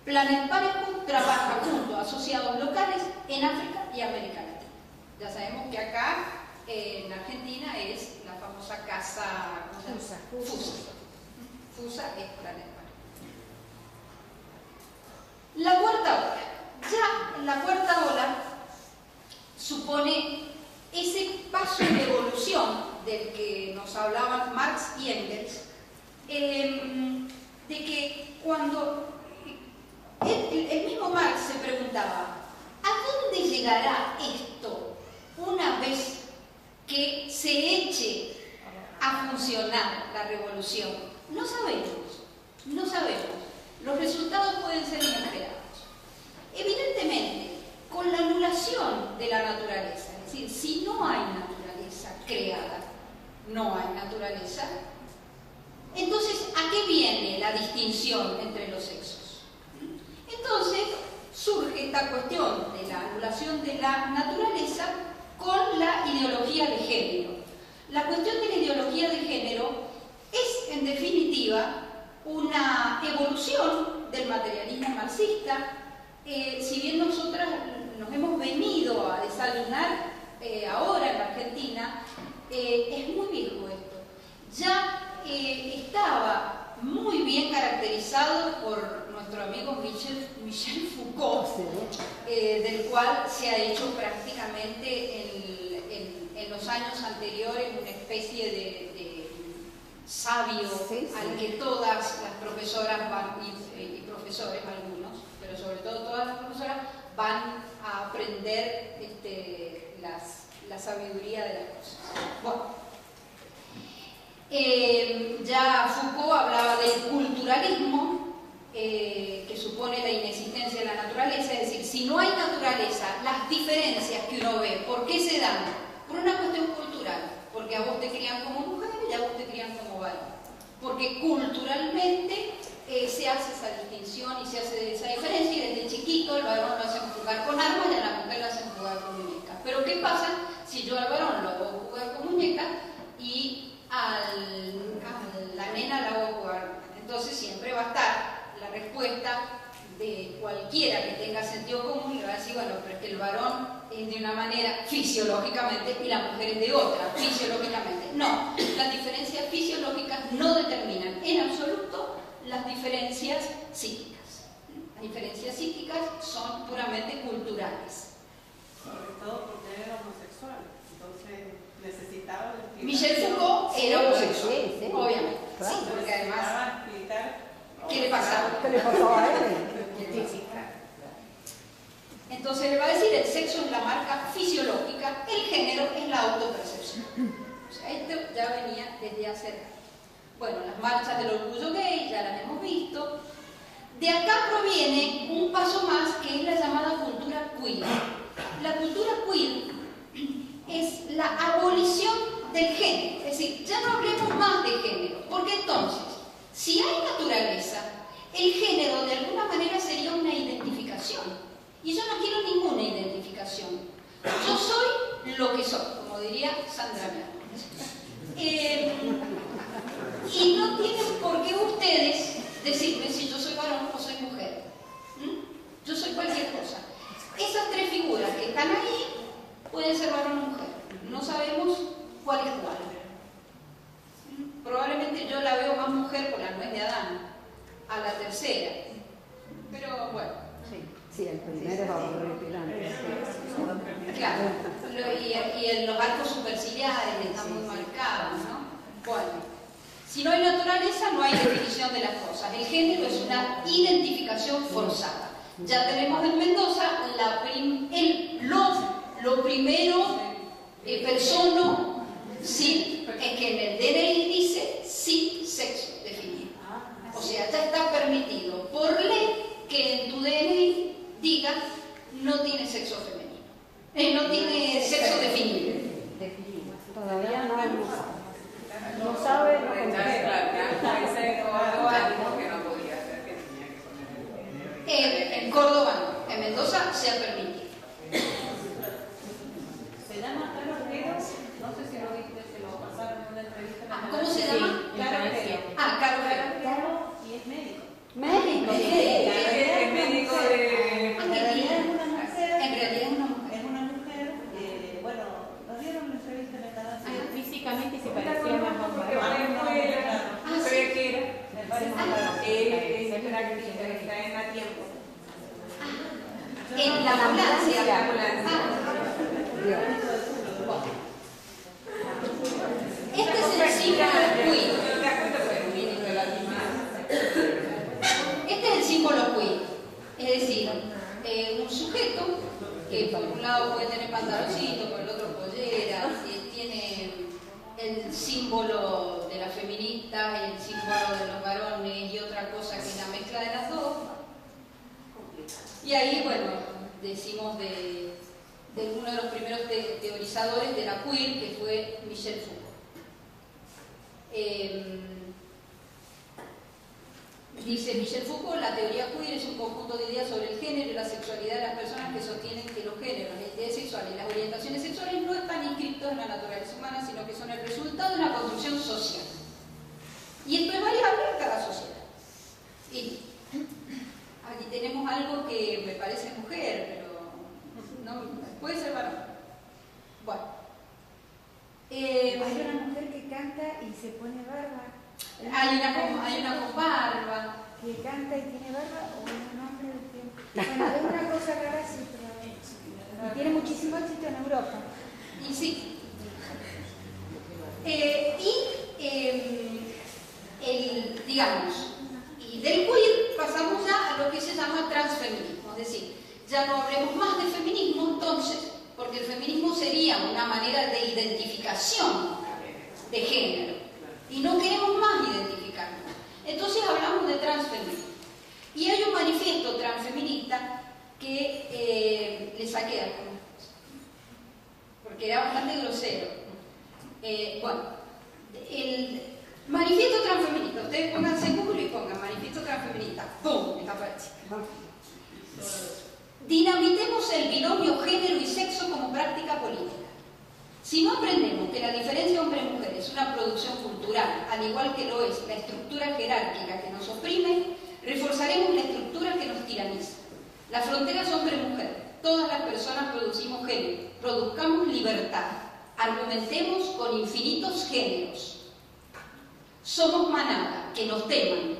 Planned Parenthood trabaja junto a asociados locales en África y América Latina. Ya sabemos que acá, en Argentina, es la famosa casa FUSA. FUSA es Planned Parenthood. La cuarta ola. Ya la cuarta ola supone ese paso de evolución del que nos hablaban Marx y Engels, de que cuando el mismo Marx se preguntaba, ¿a dónde llegará esto una vez que se eche a funcionar la revolución? No sabemos, no sabemos. Los resultados pueden ser inesperados. Evidentemente, con la anulación de la naturaleza, es decir, si no hay naturaleza creada, no hay naturaleza, entonces, ¿a qué viene la distinción entre los sexos? Entonces, surge esta cuestión de la anulación de la naturaleza con la ideología de género. La cuestión de la ideología de género es, en definitiva, una evolución del materialismo marxista. Si bien nosotras nos hemos venido a desayunar ahora en la Argentina, es muy viejo esto. Ya estaba muy bien caracterizado por nuestro amigo Michel Foucault, del cual se ha hecho prácticamente en los años anteriores una especie de sabio al que todas las profesoras van, y profesores algunos, pero sobre todo todas las profesoras van a aprender la sabiduría de las cosas. Bueno, ya Foucault hablaba del culturalismo, que supone la inexistencia de la naturaleza, es decir, si no hay naturaleza, las diferencias que uno ve, ¿por qué se dan? Por una cuestión cultural, porque a vos te crían como mujer y a vos te crían como varón, porque culturalmente se hace esa distinción y se hace esa diferencia, y desde chiquito el varón lo hacen jugar con armas y a la mujer lo hacen jugar con muñecas. Pero ¿qué pasa si yo al varón lo hago jugar con muñecas y a la nena la hago jugar? Entonces siempre va a estar la respuesta de cualquiera que tenga sentido común, y va a decir, bueno, pero es que el varón es de una manera fisiológicamente y la mujer es de otra fisiológicamente. No, las diferencias fisiológicas no determinan en absoluto las diferencias psíquicas. Las diferencias psíquicas son puramente culturales. Sobre todo porque era homosexual, entonces necesitaba explicar. Michel Foucault era homosexual, obviamente, Claro. sí, porque además, explicar ¿qué le pasaba? ¿Qué le pasó a él? Entonces le va a decir, el sexo es la marca fisiológica, el género es la autopercepción. O sea, esto ya venía desde hace rato. Bueno, las marchas del orgullo gay ya las hemos visto. De acá proviene un paso más, que es la llamada cultura queer. La cultura queer es la abolición del género, es decir, ya no hablemos más de género, porque entonces, si hay naturaleza, el género de alguna manera sería una identificación. Y yo no quiero ninguna identificación. Yo soy lo que soy, como diría Sandra Miano. Y no tienen por qué ustedes decirme si yo soy varón o soy mujer. Yo soy cualquier cosa. Esas tres figuras que están ahí pueden ser varón o mujer. No sabemos cuál es cuál. Probablemente yo la veo más mujer por la nuez de Adán, a la tercera. Pero bueno. Sí, el primero es horripilante. Claro, y en los arcos superciliares están muy marcados, ¿no? Bueno, si no hay naturaleza, no hay definición de las cosas. El género es una identificación forzada. Ya tenemos en Mendoza lo primero persono, sí, es que en el DNI dice sí, sexo definido. O sea, ya está permitido por ley significa no tiene sexo femenino. No tiene sexo definido. Todavía no sabe, no En Córdoba no, en Mendoza se ha permitido. Se llama Carlos Quero, no sé si lo viste, se lo pasaron en una entrevista. ¿Cómo se llama? Carlos Quero. Carlos Quero y es médico. Médico, Es médico de... En realidad es una mujer. Es una mujer, bueno, nos dieron una entrevista en el canal. Físicamente se parecía más a un Porque varón. no sabía qué era. Me parece más varón. Es práctica, está en a tiempo. En la ambulancia. Este es el símbolo queer. Este es el símbolo queer. Es decir, un sujeto que por un lado puede tener pantaloncito, por el otro pollera, tiene el símbolo de las feministas y el símbolo de los varones y otra cosa que es la mezcla de las dos. Y ahí, bueno, decimos de uno de los primeros teorizadores de la queer, que fue Michel Foucault. Dice Michel Foucault, la teoría queer es un conjunto de ideas sobre el género y la sexualidad de las personas que sostienen que los géneros, las identidades sexuales y las orientaciones sexuales no están inscritos en la naturaleza humana, sino que son el resultado de una construcción social. Y esto es variable en cada sociedad. Y aquí tenemos algo que me parece mujer, pero no, puede ser varón. Bueno. Hay una mujer que canta y se pone barba. Hay una con barba. Que canta y tiene barba o un hombre del tiempo. Bueno, es una cosa rara, sí, pero tiene muchísimo éxito en Europa. Y sí. Digamos, y del queer pasamos ya a lo que se llama transfeminismo, es decir, ya no hablemos más de feminismo entonces, porque el feminismo sería una manera de identificación de género, y no queremos más identificarnos. Entonces hablamos de transfeminismo. Y hay un manifiesto transfeminista que le saqué algunas cosas, porque era bastante grosero. Bueno, el manifiesto transfeminista, ustedes pónganse en Google y pongan manifiesto transfeminista, ¡pum! Me aparece. Dinamitemos el binomio género y sexo como práctica política. Si no aprendemos que la diferencia hombre-mujer es una producción cultural, al igual que lo es la estructura jerárquica que nos oprime, reforzaremos la estructura que nos tiraniza. La frontera es hombre-mujer. Todas las personas producimos género. Produzcamos libertad. Argumentemos con infinitos géneros. Somos manada, que nos teman.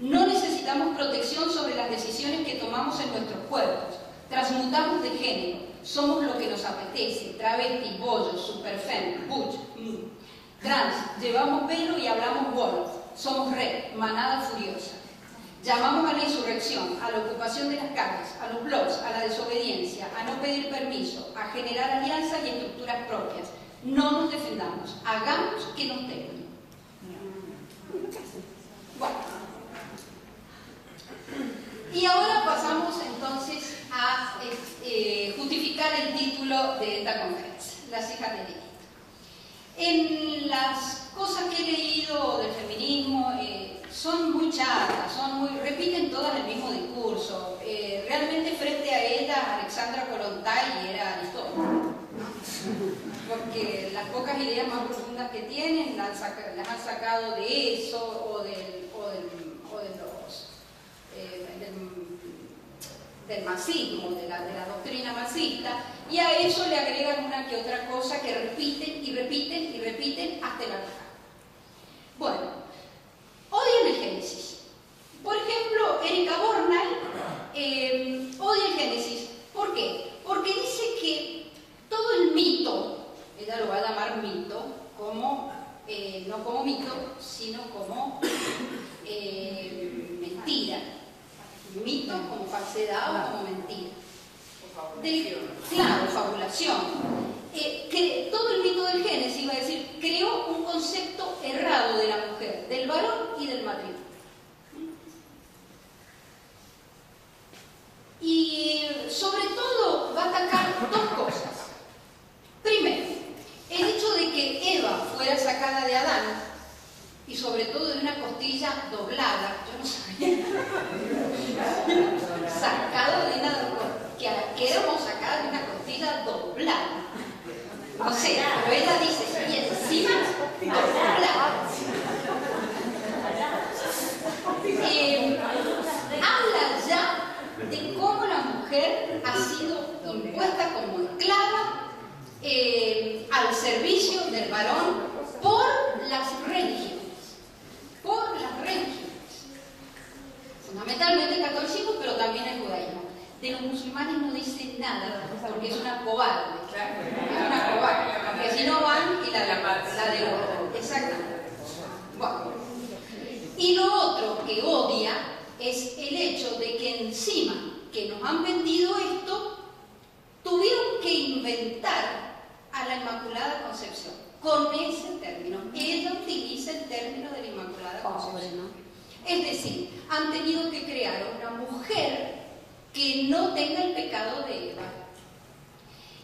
No necesitamos protección sobre las decisiones que tomamos en nuestros cuerpos. Transmutamos de género. Somos lo que nos apetece. Travesti, bollo, superfem, butch, trans. Llevamos pelo y hablamos wolf. Somos red, manada furiosa. Llamamos a la insurrección, a la ocupación de las calles, a los blogs, a la desobediencia, a no pedir permiso, a generar alianzas y estructuras propias. No nos defendamos. Hagamos que nos teman. Bueno. Y ahora pasamos entonces a justificar el título de esta conferencia, las hijas de Lilith. En las cosas que he leído del feminismo son muy chatas, repiten todas el mismo discurso. Realmente frente a ella Alexandra Kollontai era Aristóteles, porque las pocas ideas más profundas que tienen las han sacado de eso del marxismo, de la doctrina marxista, y a eso le agregan una que otra cosa que repiten y repiten y repiten hasta la vieja. Bueno, odian el Génesis. Por ejemplo, Erika Bornay odia el Génesis. ¿Por qué? Porque dice que todo el mito, ella lo va a llamar mito, como, no como mito, sino como mentira. Mito como falsedad o como mentira. Claro, fabulación. Que todo el mito del Génesis, iba a decir, creó un concepto errado de la mujer, del varón y del matrimonio. Y sobre todo va a atacar dos cosas. Primero, el hecho de que Eva fuera sacada de Adán, y sobre todo de una costilla doblada, yo no sabía, sacado de que éramos sacadas de una costilla doblada. No sé, pero ella dice, y encima doblada. Habla ya de cómo la mujer ha sido impuesta como esclava al servicio del varón por las religiones. Por las religiones. Fundamentalmente el catolicismo, pero también el judaísmo. De los musulmanes no dice nada, porque es una cobarde. Es una cobarde. Porque si no van y la devuelven. Exactamente. Bueno. Y lo otro que odia es el hecho de que encima que nos han vendido esto, tuvieron que inventar a la Inmaculada Concepción con ese término. Ella utiliza el término de la Inmaculada Concepción. Es decir, han tenido que crear una mujer que no tenga el pecado de Eva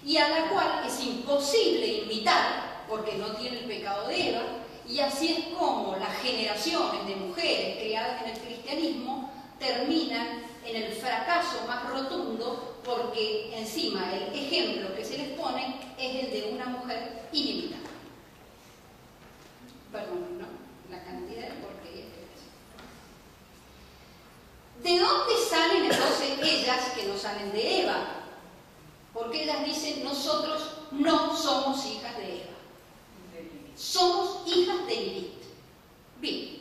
y a la cual es imposible imitar porque no tiene el pecado de Eva. Y así es como las generaciones de mujeres criadas en el cristianismo terminan en el fracaso más rotundo, porque encima el ejemplo que se les pone es el de una mujer inimitable. Perdón, ¿no? La cantidad de porquerías que es. ¿De dónde salen entonces ellas que no salen de Eva? Porque ellas dicen, nosotros no somos hijas de Eva. Somos hijas de Lilith. Bien.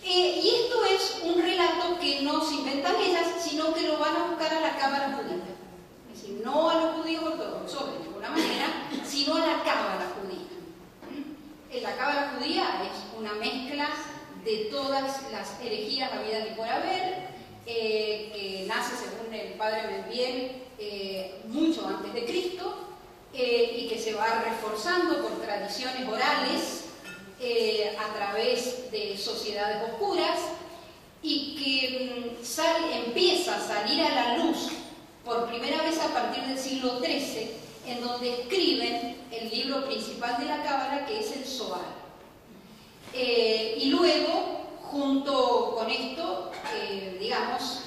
Y esto es un relato que no se inventan ellas, sino que lo van a buscar a la cábala judía. Es decir, no a los judíos ortodoxos de ninguna manera, sino a la cábala judía. La cábala judía es una mezcla de todas las herejías habidas y por haber, que nace, según el padre Menviel, mucho antes de Cristo, y que se va reforzando por tradiciones orales a través de sociedades oscuras, y que empieza a salir a la luz por primera vez a partir del siglo XIII, en donde escriben el libro principal de la cábala, que es el Zohar. Y luego, junto con esto, digamos,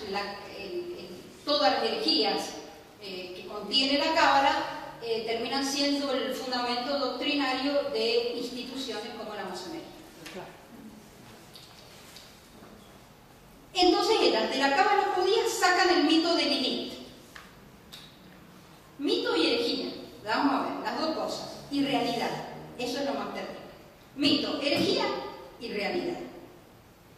todas las herejías que contiene la cábala terminan siendo el fundamento doctrinario de instituciones como la masonería. Entonces ellas de la cábala judía sacan el mito de Lilith. Mito y herejía, vamos a ver, las dos cosas, y realidad, eso es lo más terrible. Mito, herejía y realidad.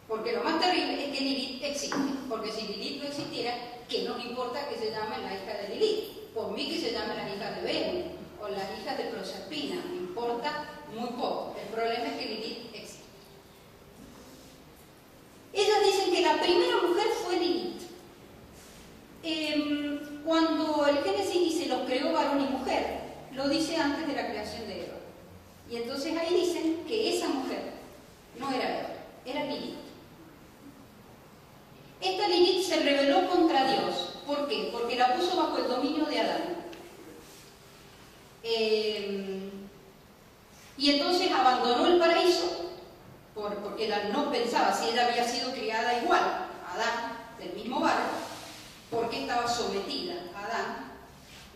Porque lo más terrible es que Lilith existe, porque si Lilith no existiera, ¿qué nos importa que se llame la hija de Lilith? Por mí que se llamen las hijas de Venus o las hijas de Proserpina, me importa muy poco. El problema es que Lilith existe. Ellas dicen que la primera mujer fue Lilith. Cuando el Génesis dice los creó varón y mujer, lo dice antes de la creación de Eva. Y entonces ahí dicen que esa mujer no era Eva, era Lilith. Esta Lilith se rebeló contra Dios. ¿Por qué? Porque la puso bajo el dominio de Adán. Y entonces abandonó el paraíso, porque ella no pensaba si ella había sido criada igual a Adán, del mismo varón, porque estaba sometida a Adán,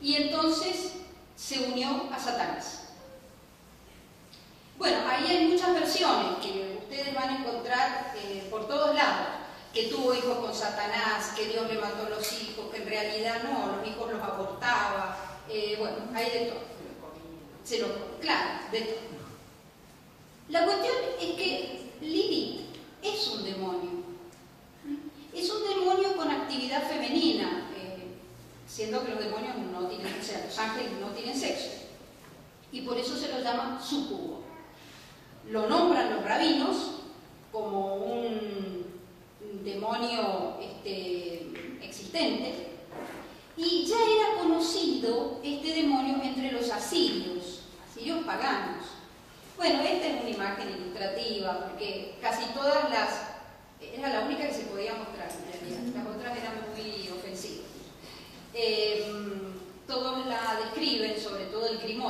y entonces se unió a Satanás. Bueno, ahí hay muchas versiones que ustedes van a encontrar por todos lados, que tuvo hijos con Satanás, que Dios le mató a los hijos, que en realidad no, los hijos los abortaba, bueno, hay de todo. Claro, de todo. La cuestión es que Lilith es un demonio. Es un demonio con actividad femenina, siendo que los demonios no tienen, o sea, los ángeles no tienen sexo. Y por eso se lo llama súcubo. Lo nombran los rabinos como un demonio existente, y ya era conocido este demonio entre los asirios paganos. Bueno, esta es una imagen ilustrativa, porque casi todas era la única que se podía mostrar en realidad, las otras eran muy ofensivas.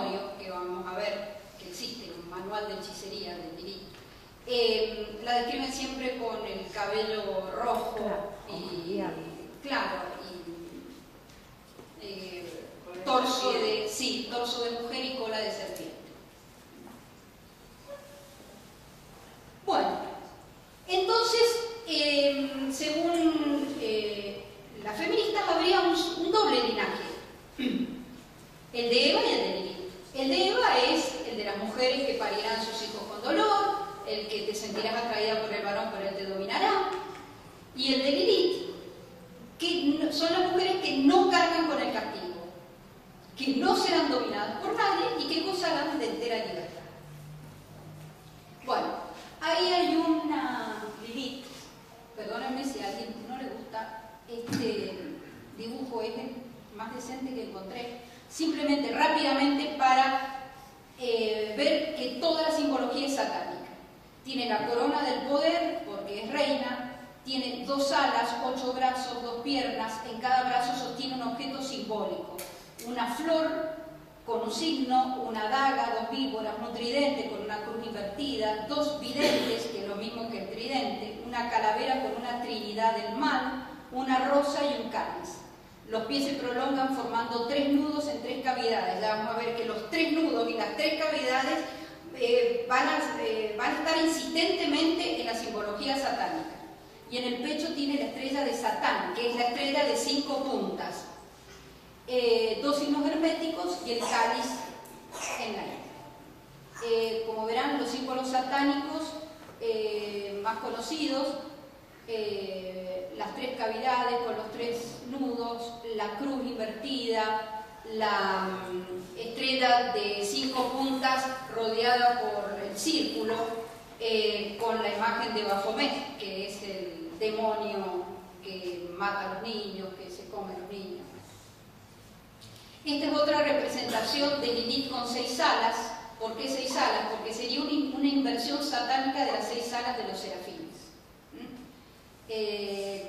Tenorio, que vamos a ver que existe un manual de hechicería de Lilith, la describen siempre con el cabello rojo y torso de mujer y cola de serpiente. Bueno, entonces, según las feministas, habría un doble linaje, el de Eva y el de Lilith. El de Eva es el de las mujeres que parirán sus hijos con dolor, el que te sentirás atraída por el varón, pero él te dominará. Y el de Lilith, que son las mujeres que no cargan con el castigo, que no serán dominadas por nadie y que gozarán de entera libertad. Bueno, ahí hay una Lilith, perdónenme si a alguien no le gusta este dibujo, es el más decente que encontré, simplemente rápidamente para ver que toda la simbología es satánica. Tiene la corona del poder, porque es reina, tiene 2 alas, 8 brazos, 2 piernas, en cada brazo sostiene un objeto simbólico, una flor con un signo, una daga, 2 víboras, un tridente con una cruz invertida, 2 videntes, que es lo mismo que el tridente, una calavera con una trinidad del mal, una rosa y un cáliz. Los pies se prolongan formando 3 nudos en 3 cavidades. Ya vamos a ver que los 3 nudos y las 3 cavidades van a estar insistentemente en la simbología satánica. Y en el pecho tiene la estrella de Satán, que es la estrella de 5 puntas. 2 signos herméticos y el cáliz en la isla. Como verán, los símbolos satánicos más conocidos, las 3 cavidades con los 3 nudos, la cruz invertida, la estrella de 5 puntas rodeada por el círculo, con la imagen de Baphomet, que es el demonio que mata a los niños, que se come a los niños. Esta es otra representación de Lilith con 6 alas. ¿Por qué 6 alas? Porque sería una inversión satánica de las 6 alas de los serafines.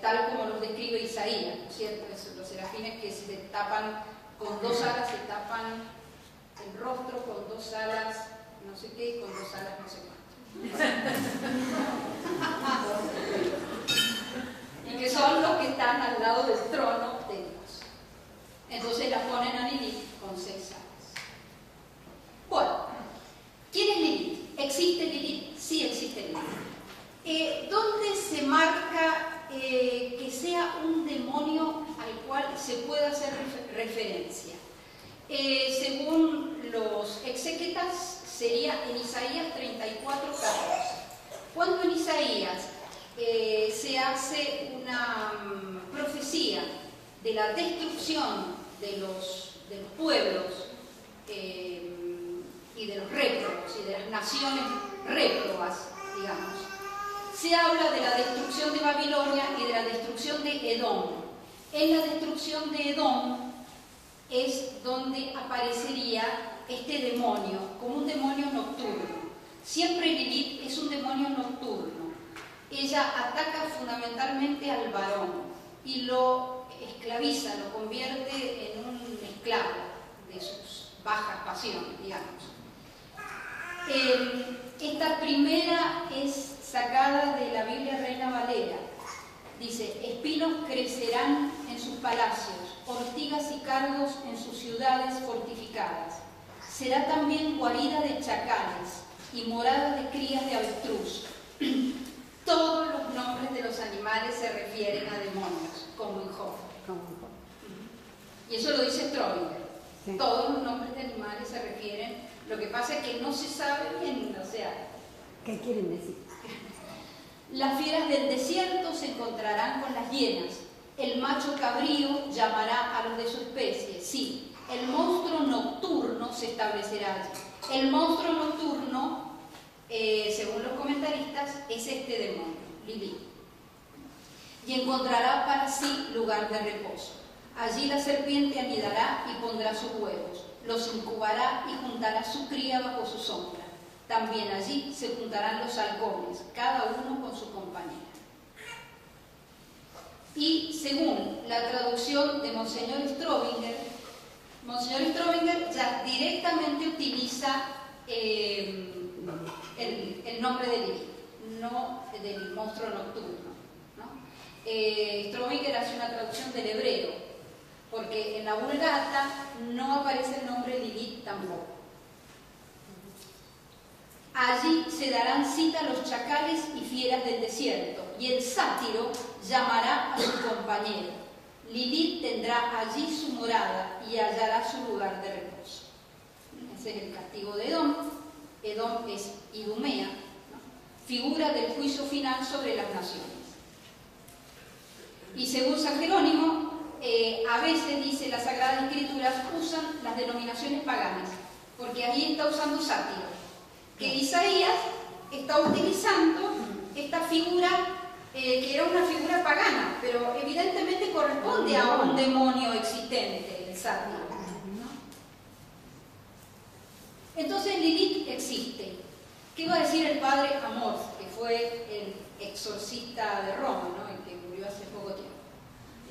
Tal como los describe Isaías, ¿no es cierto? Los serafines que se tapan con 2 alas, se tapan el rostro con 2 alas, no sé qué, con 2 alas no sé cuánto. Y que son los que están al lado del trono de Dios. Entonces la ponen a Lilith con 6 alas. Bueno, ¿quién es Lilith? ¿Existe Lilith? Sí existe Lilith. ¿Dónde se marca que sea un demonio al cual se pueda hacer referencia? Según los exégetas, sería en Isaías 34:14. Cuando en Isaías se hace una profecía de la destrucción de los pueblos y de los réprobos y de las naciones réprobas, digamos, se habla de la destrucción de Babilonia y de la destrucción de Edom. En la destrucción de Edom es donde aparecería este demonio, como un demonio nocturno. Siempre Lilith es un demonio nocturno. Ella ataca fundamentalmente al varón y lo esclaviza, lo convierte en un esclavo de sus bajas pasiones, digamos. Esta primera es sacada de la Biblia Reina Valera. Dice: espinos crecerán en sus palacios, ortigas y cardos en sus ciudades fortificadas. Será también guarida de chacales y morada de crías de avestruz. Todos los nombres de los animales se refieren a demonios, como en Job. Y eso lo dice Strobinger. Sí. Todos los nombres de animales se refieren. Lo que pasa es que no se sabe bien, o sea, ¿qué quieren decir? Las fieras del desierto se encontrarán con las hienas. El macho cabrío llamará a los de su especie. Sí, el monstruo nocturno se establecerá allí. El monstruo nocturno, según los comentaristas, es este demonio, Lilith. Y encontrará para sí lugar de reposo. Allí la serpiente anidará y pondrá sus huevos. Los incubará y juntará su cría bajo su sombra. También allí se juntarán los halcones, cada uno con su compañera. Y según la traducción de Monseñor Strobinger, Monseñor Strominger ya directamente utiliza el nombre de Lilith, no del monstruo nocturno, ¿no? Strominger hace una traducción del hebreo, porque en la Vulgata no aparece el nombre Lilith tampoco. Allí se darán cita los chacales y fieras del desierto, y el sátiro llamará a su compañero. Lilith tendrá allí su morada y hallará su lugar de reposo. Ese es el castigo de Edom. Edom es Idumea, ¿no? Figura del juicio final sobre las naciones. Y según San Jerónimo, a veces, dice, las Sagradas Escrituras usan las denominaciones paganas, porque ahí está usando sátiro, que Isaías está utilizando esta figura que era una figura pagana, pero evidentemente corresponde a un demonio existente, el sátiro, ¿no? Entonces Lilith existe. ¿Qué va a decir el padre Amorth, que fue el exorcista de Roma, ¿no? El que murió hace poco tiempo?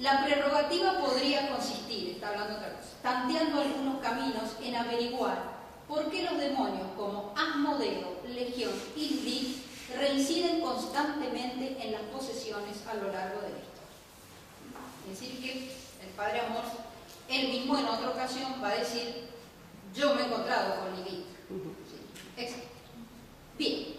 La prerrogativa podría consistir, está hablando otra cosa, tanteando algunos caminos en averiguar por qué los demonios como Asmodeo, Legión y Lilith reinciden constantemente en las posesiones a lo largo de la historia. Es decir, que el padre Amorth, él mismo en otra ocasión va a decir: yo me he encontrado con Lilith. Sí, exacto. Bien.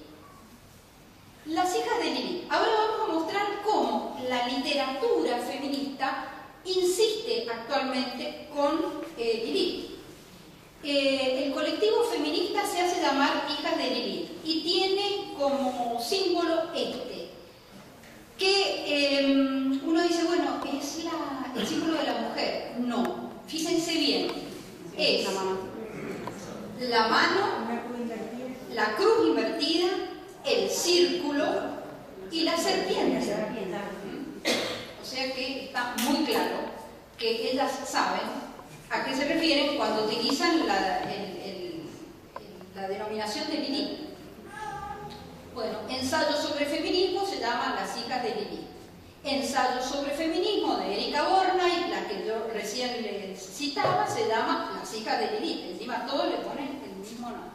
Las hijas de Lilith. Ahora vamos a mostrar cómo la literatura feminista insiste actualmente con Lilith. El colectivo feminista se hace llamar Hijas de Lilith y tiene como símbolo que uno dice, bueno, es el símbolo de la mujer. No, fíjense bien, es la mano, la cruz invertida, el círculo y la serpiente. O sea que está muy claro que ellas saben a qué se refieren cuando utilizan la denominación de Lilith. Bueno, ensayo sobre feminismo se llama Las hijas de Lilith. Ensayo sobre feminismo de Erika Bornay, la que yo recién les citaba, se llama Las hijas de Lilith. Encima todos le ponen el mismo nombre.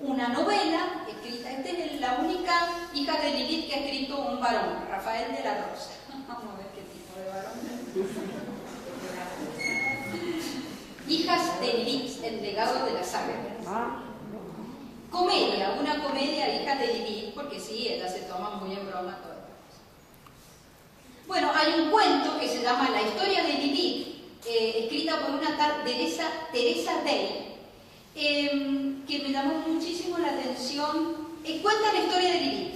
Una novela escrita, esta es la única hija de Lilith que ha escrito un varón, Rafael de la Rosa. Vamos a ver qué tipo de varón. Hijas de Lilith, el legado de la saga. Comedia, una comedia, Hijas de Lilith, porque sí, ellas se toman muy en broma todas las cosas. Bueno, hay un cuento que se llama La historia de Lilith, escrita por una tal Teresa Day, que me llamó muchísimo la atención. Cuenta la historia de Lilith,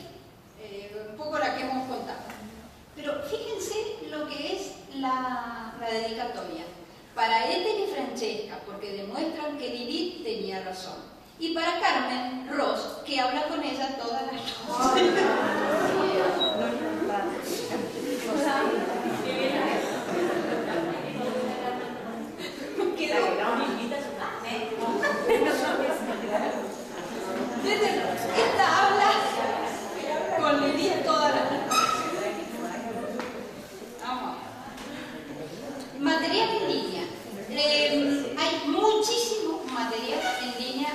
un poco la que hemos contado. Pero fíjense lo que es la dedicatoria. Para Ethel y Francesca, porque demuestran que Lilith tenía razón. Y para Carmen Ross, que habla con ella todas las noches. Esta habla con Lilith todas las noches. Vamos. Material en línea. Hay muchísimo material en línea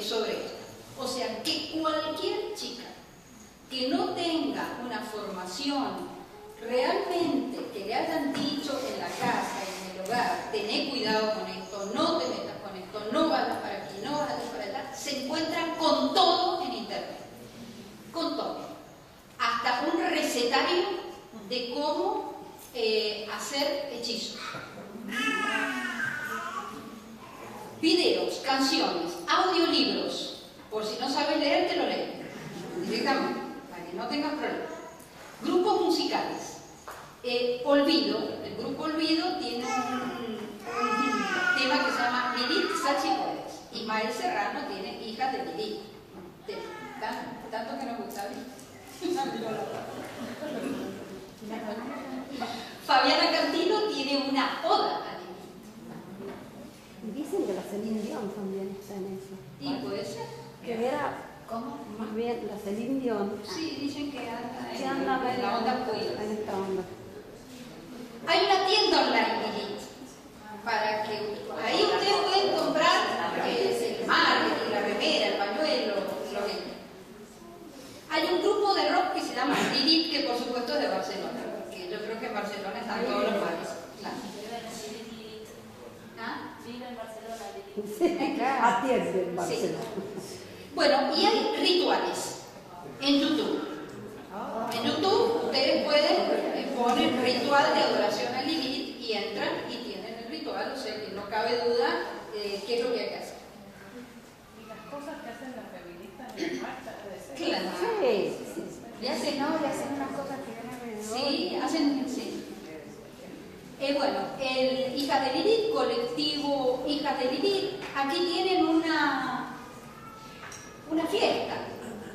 sobre esto. O sea, que cualquier chica que no tenga una formación realmente que le hayan dicho en la casa, en el hogar, tené cuidado con esto, no te metas con esto, no vayas para aquí, no vayas para allá, se encuentra con todo en internet. Con todo. Hasta un recetario de cómo hacer hechizos. Videos, canciones, audiolibros. Por si no sabes leer, te lo lees directamente, para que no tengas problemas. Grupos musicales. Olvido, el grupo Olvido tiene un tema que se llama Lilith Sachi Puedes. Ismael Serrano tiene Hijas de Lilith. Tanto que nos gusta bien. Fabiana Cantilo tiene una oda a Lilith. Dicen que la Celine Dion también está en eso. Y puede ser. Que era, ¿cómo? Más bien, la Celine Dion. Sí, dicen que anda en la onda queer. En esta onda. Hay una tienda online, Lilith, para que ahí en Barcelona, Lili. Sí, atiende en Barcelona. Bueno, y hay rituales en YouTube. En YouTube ustedes pueden poner ritual de adoración a Lilith y entran y tienen el ritual, o sea que no cabe duda qué es lo que hay que hacer. Y las cosas que hacen las feministas en marcha, de ser. Claro. Sí, sí. Le hacen, Le hacen unas cosas que ven alrededor. sí, hacen, sí. Bueno, el Hijas de Lilith, colectivo Hijas de Lilith, aquí tienen una fiesta.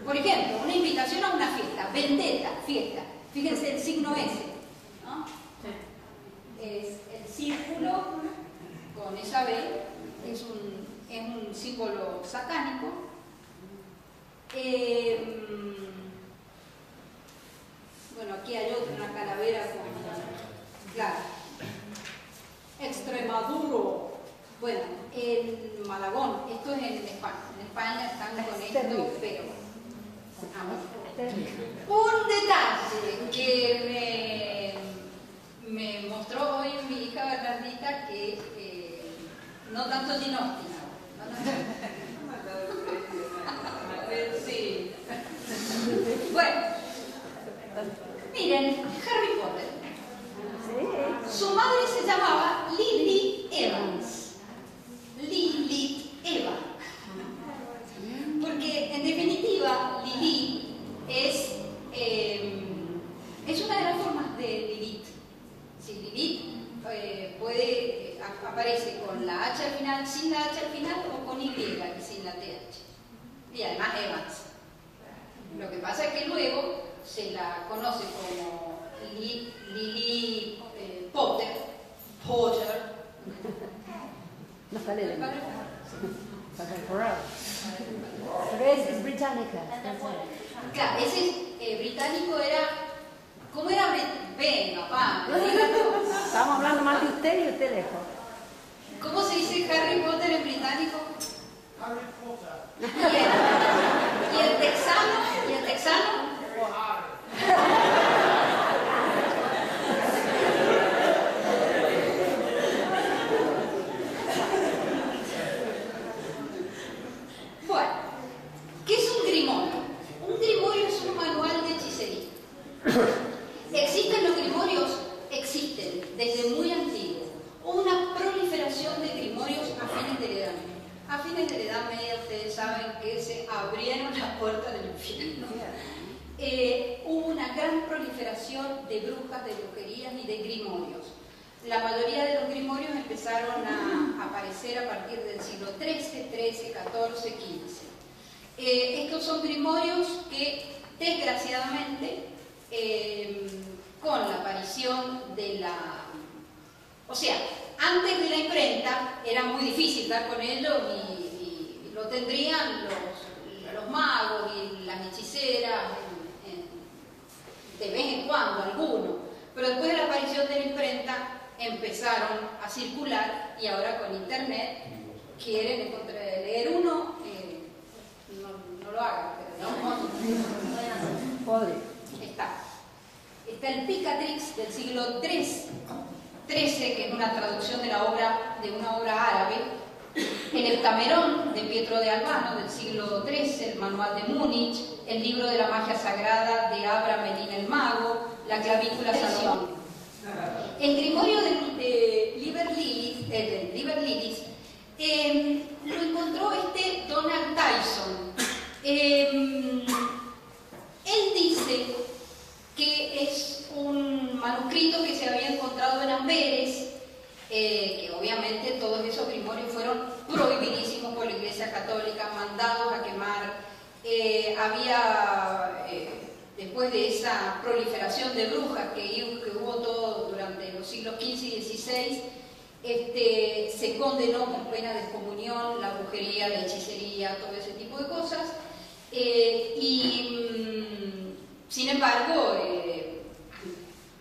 Por ejemplo, una invitación a una fiesta, vendetta, fiesta. Fíjense el signo S, ¿no? Es el círculo con esa B, es un símbolo satánico. Bueno, aquí hay otra, una calavera con, claro, Extremaduro. Bueno, el Malagón, esto es en España. En España están con esto, pero un detalle que me mostró hoy mi hija Bernardita, que no tanto ginóstica, sí. Bueno, miren, Harry Potter. Su madre se llamaba Lily Evans. Lilith Eva. Porque en definitiva Lilith es una de las formas de Lilith. Si Lilith aparece con la H al final, sin la H al final o con Y y sin la TH. Y además Evans. Lo que pasa es que luego se la conoce como Lily Potter. No sale de mí. Pero es británica. Claro, ese británico era... ¿Cómo era? Venga, papá. Estamos hablando más de usted y usted lejos. ¿Cómo se dice Harry Potter en británico? Harry Potter. ¿Y el texano? ¿Y el texano? Bueno, ¿qué es un grimorio? Un grimorio es un manual de hechicería. ¿Existen los grimorios? Existen, desde muy antiguo. Hubo una proliferación de grimorios a fines de la Edad Media. A fines de la Edad Media ustedes saben que se abrieron las puertas del infierno. Hubo una gran proliferación de brujas, de brujerías y de grimorios. La mayoría de los grimorios empezaron a aparecer a partir del siglo XIII, XIII, XIV, XV. Estos son grimorios que, desgraciadamente, con la aparición de la... O sea, antes de la imprenta era muy difícil dar con ello y lo tendrían los magos y las hechiceras de vez en cuando, algunos. Pero después de la aparición de la imprenta empezaron a circular y ahora con internet quieren leer uno, no lo hagan, pero no Podre. Está el Picatrix del siglo XIII, que es una traducción de una obra árabe. El Heptamerón de Pietro de Albano del siglo XIII, el Manual de Múnich, el Libro de la Magia Sagrada de Abra Melin el Mago, la Clavícula Salomón. El Grimorio de Liber Lilis lo encontró Donald Tyson. Él dice que es un manuscrito que se había encontrado en Amberes, que obviamente todos esos grimorios fueron prohibidísimos por la Iglesia Católica, mandados a quemar. Después de esa proliferación de brujas que hubo todo durante los siglos XV y XVI, se condenó con pena de excomunión la brujería, la hechicería, todo ese tipo de cosas. Sin embargo,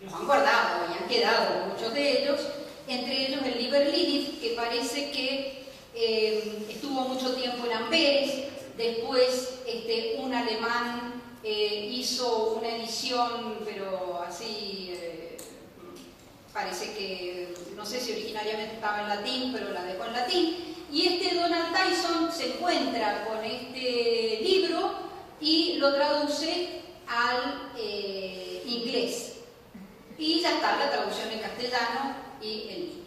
los han guardado y han quedado muchos de ellos, entre ellos el Liber Lilith, que parece que estuvo mucho tiempo en Amberes. Después un alemán hizo una edición, pero así parece que, no sé si originariamente estaba en latín, pero la dejó en latín. Y este Donald Tyson se encuentra con este libro y lo traduce al inglés. Y ya está la traducción en castellano y en línea.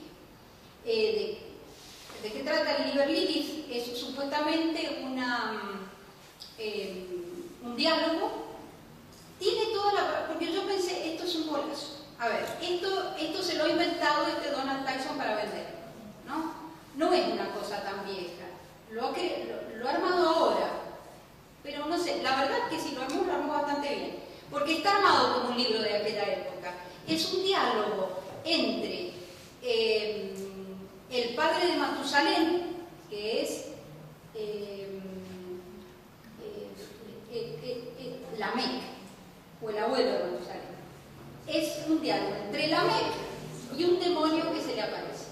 ¿De qué trata el Liber Lilis? Es supuestamente un diálogo. Tiene toda la... Porque yo pensé, esto es un golazo. A ver, esto se lo ha inventado este Donald Tyson para vender, ¿no? No es una cosa tan vieja. Lo ha armado ahora. Pero no sé, la verdad es que si lo armó bastante bien. Porque está armado como un libro de aquella época. Es un diálogo entre el padre de Matusalén, que es Lamec, o el abuelo de Matusalén. Es un diálogo entre Lamec y un demonio que se le aparece,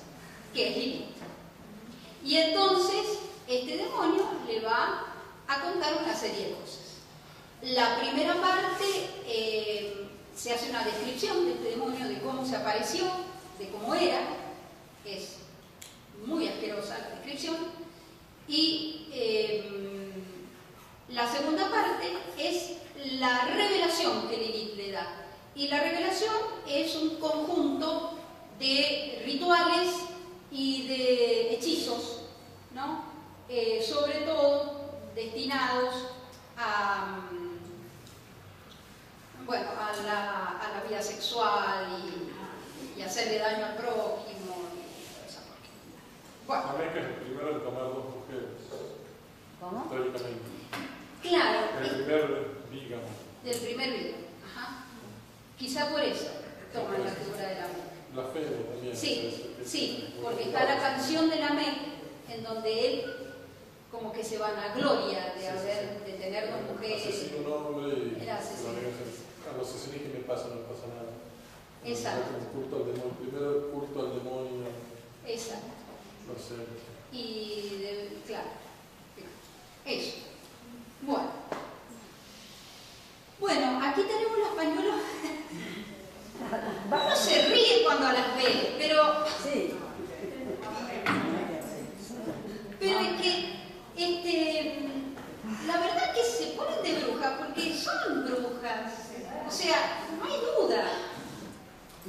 que es Lilith. Y entonces este demonio le va a contar una serie de cosas. La primera parte se hace una descripción de este demonio, de cómo se apareció, de cómo era. Es muy asquerosa la descripción. Y la segunda parte es la revelación que Lilith le da. Y la revelación es un conjunto de rituales y de hechizos, ¿no? Sobre todo destinados a la vida sexual y hacerle daño al prójimo y toda esa porquería. Bueno. También que es el primero en tomar dos mujeres. ¿Cómo? Históricamente. Claro. El primer bígamo. Del primer video. Ajá. Quizá por eso toman la figura de Lamec. La Fede también. Sí, porque está la canción de Lamec en donde él como que se vanagloria de tener dos mujeres. Asesino un hombre y era asesino. A los asesinos que me pasa, no pasa nada. Exacto. Culto al demonio, primero culto al demonio. Exacto. No sé. Claro. Eso. Bueno, aquí tenemos los pañuelos. Uno se ríe cuando las ve, pero... Sí. Pero es que, la verdad que se ponen de brujas, porque son brujas. O sea, no hay duda. Y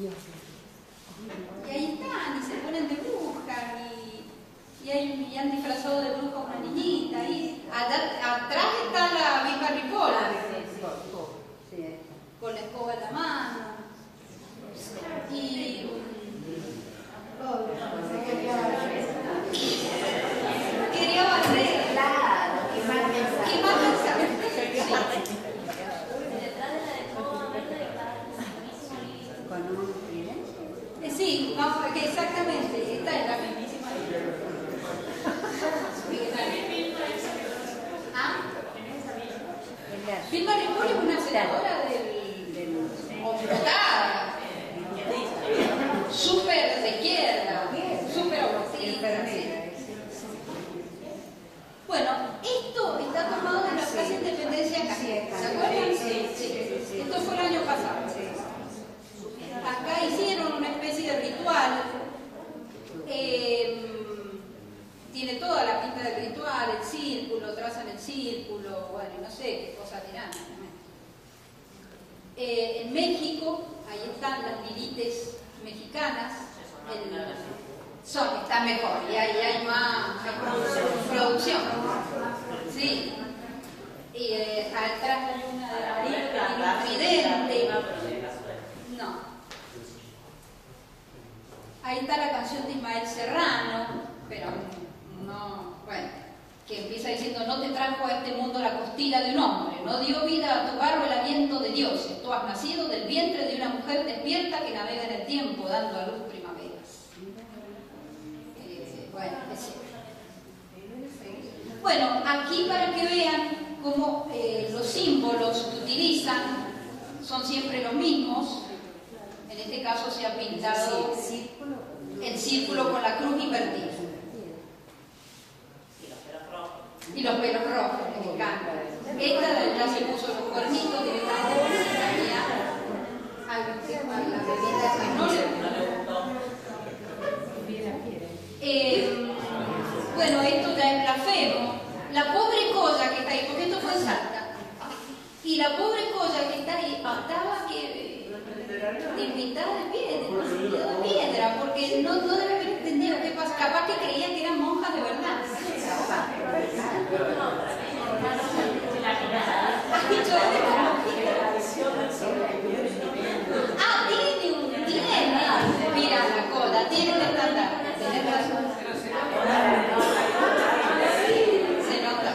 ahí están, y se ponen de brujas, y han disfrazado de bruja a una niñita. Y atrás está la misma ripola, con la escoba en la mano. Y... quería barrer. Claro, qué mal pensado. ¿Qué más pensaba? ¿Con un tridente? Sí, vamos, que exactamente, está en la mismísima línea. ¿Ah? Vilma Ripoll es una senadora votada, súper de izquierda, súper abortista. Bueno, esto está tomado de la Plaza Independencia acá. ¿Se acuerdan? Sí. Esto fue el año pasado. Acá hicieron una especie de ritual. Tiene toda la pinta del ritual, el círculo, trazan el círculo, bueno, no sé qué cosas dirán. En México, ahí están las lilites mexicanas. Están mejor, y ahí hay más producción. Sí. Y atrás hay una de amarillo que tiene un tridente. No. Ahí está la canción de Ismael Serrano, pero no, bueno, que empieza diciendo: no te trajo a este mundo la costilla de un hombre, no dio vida a tu barro el aliento de dioses, tú has nacido del vientre de una mujer despierta que navega en el tiempo, dando a luz primaveras. Bueno, aquí para que vean cómo los símbolos que utilizan son siempre los mismos. En este caso se ha pintado el círculo con la cruz invertida. Y los pelos rojos, me encanta. Esta ya se puso los cuernitos directamente, tenía la bebida española. Bueno, esto ya es blasfemo. La pobre Colla que está ahí, porque esto fue en Salta, y la pobre Colla que está ahí estaba que invitada de piedra, porque no debe haber entendido qué pasa. Capaz que creía que eran monjas de verdad. Mira la Colla, tiene que estar. Tenés razón. Se nota.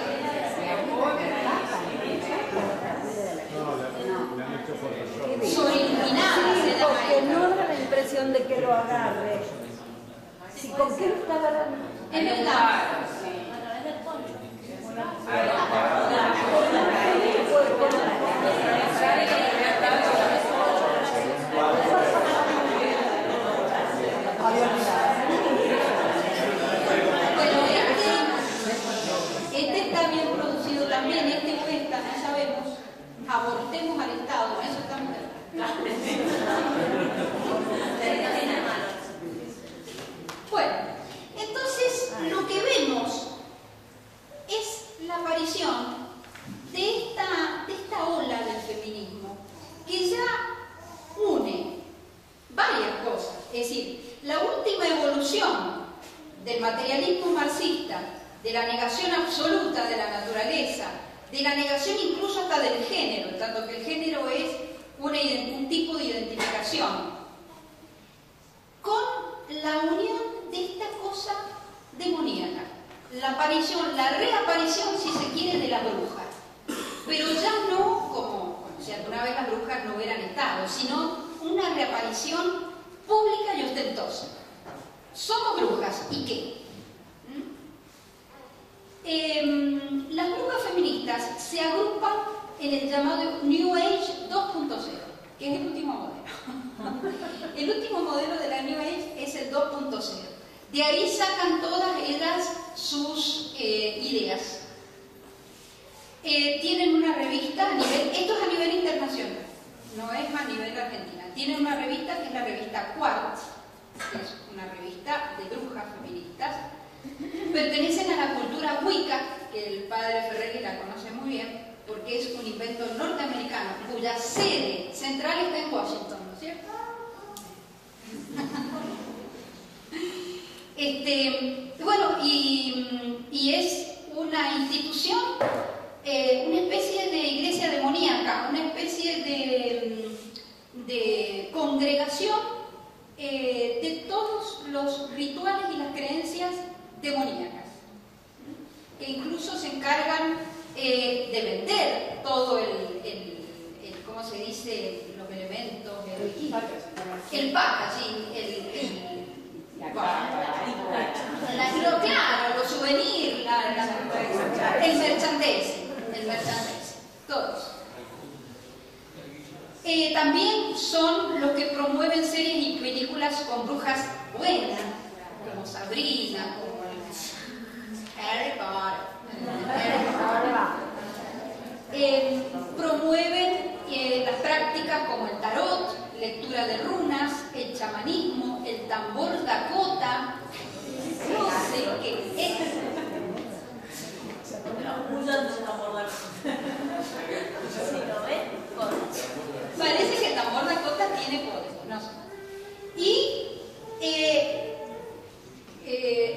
Sobreiluminada se llama. Porque no da la impresión de que lo agarre. Si con qué lo está agarrando. Es verdad. Bueno, este está bien producido también, este cuesta, no sabemos, abortemos al Estado, eso está muy bien. Bueno, entonces lo que vemos es la aparición de esta ola del feminismo que ya une varias cosas. Es decir, la última evolución del materialismo marxista, de la negación absoluta de la naturaleza, de la negación incluso hasta del género, tanto que el género es un tipo de identificación, con la unión de esta cosa demoníaca, la aparición, la reaparición, si se quiere, de la bruja, pero ya no como si alguna vez las brujas no hubieran estado, sino una reaparición pública y ostentosa. Somos brujas, ¿y qué? Las brujas feministas se agrupan en el llamado New Age 2.0, que es el último modelo. El último modelo de la New Age es el 2.0. De ahí sacan todas ellas sus ideas. Tienen una revista a nivel, esto es a nivel internacional, no es a nivel argentina. Tienen una revista que es la revista Quartz, que es una revista de brujas feministas. Pertenecen a la cultura Wicca, que el padre Ferreri la conoce muy bien, porque es un invento norteamericano cuya sede central está en Washington, ¿no es cierto? Bueno, y es una institución, una especie de iglesia demoníaca, una especie de congregación de todos los rituales y las creencias demoníacas, que incluso se encargan de vender todo ¿cómo se dice? Los elementos, el packaging, claro, los souvenirs, el merchandising, todos. También son los que promueven series y películas con brujas buenas, como Sabrina, como Harry Potter. Promueven las prácticas como el tarot, lectura de runas, el chamanismo, el tambor dakota, no sé qué es. Parece que el tambor dakota tiene poder, no sé. Y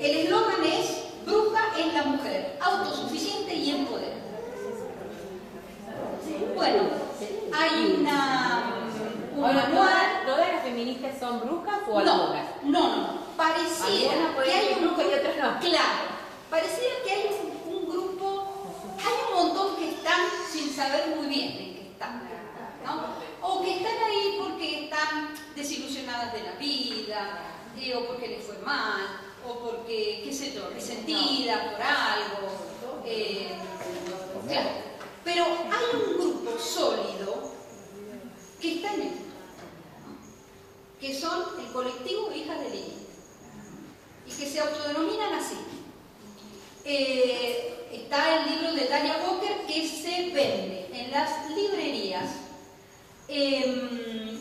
el eslogan es: bruja es la mujer, autosuficiente y en poder. Bueno, hay un manual. ¿Todas las feministas son brujas o algunas? No. Pareciera que hay un grupo y otras no. Claro, pareciera que hay un grupo, hay un montón que están sin saber muy bien en qué están, ¿no? O que están ahí porque están desilusionadas de la vida, o porque les fue mal, o porque, qué sé yo, resentidas por algo. Claro. Pero hay un grupo sólido que está en esto, ¿no? Que son el colectivo Hijas de Lilith, y que se autodenominan así. Está el libro de Tanya Walker que se vende en las librerías,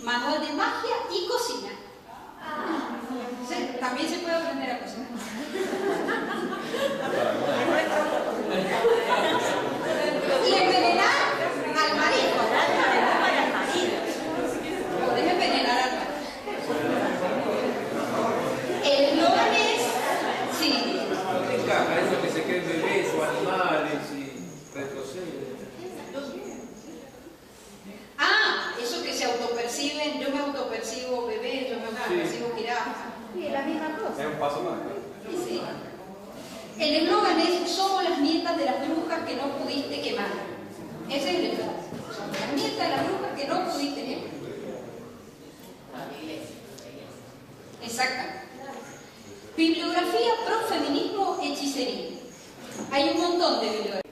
manual de magia y cocina. También se puede aprender a cocinar. Y envenenar al marido. Podés envenenar al marido. El eslogan es, sí. ¿No te encaja eso que se creen bebés o animales y retroceden? Ah, eso que se autoperciben, yo me autopercibo bebé, yo me autopercibo jirafa. Sí, es la misma cosa. Es un paso más. Sí. El eslogan es: somos las nietas de las brujas que no pudiste quemar. Ese es el eslogan. Somos las nietas de las brujas que no pudiste quemar. Exactamente. Bibliografía pro feminismo hechicería. Hay un montón de bibliografía.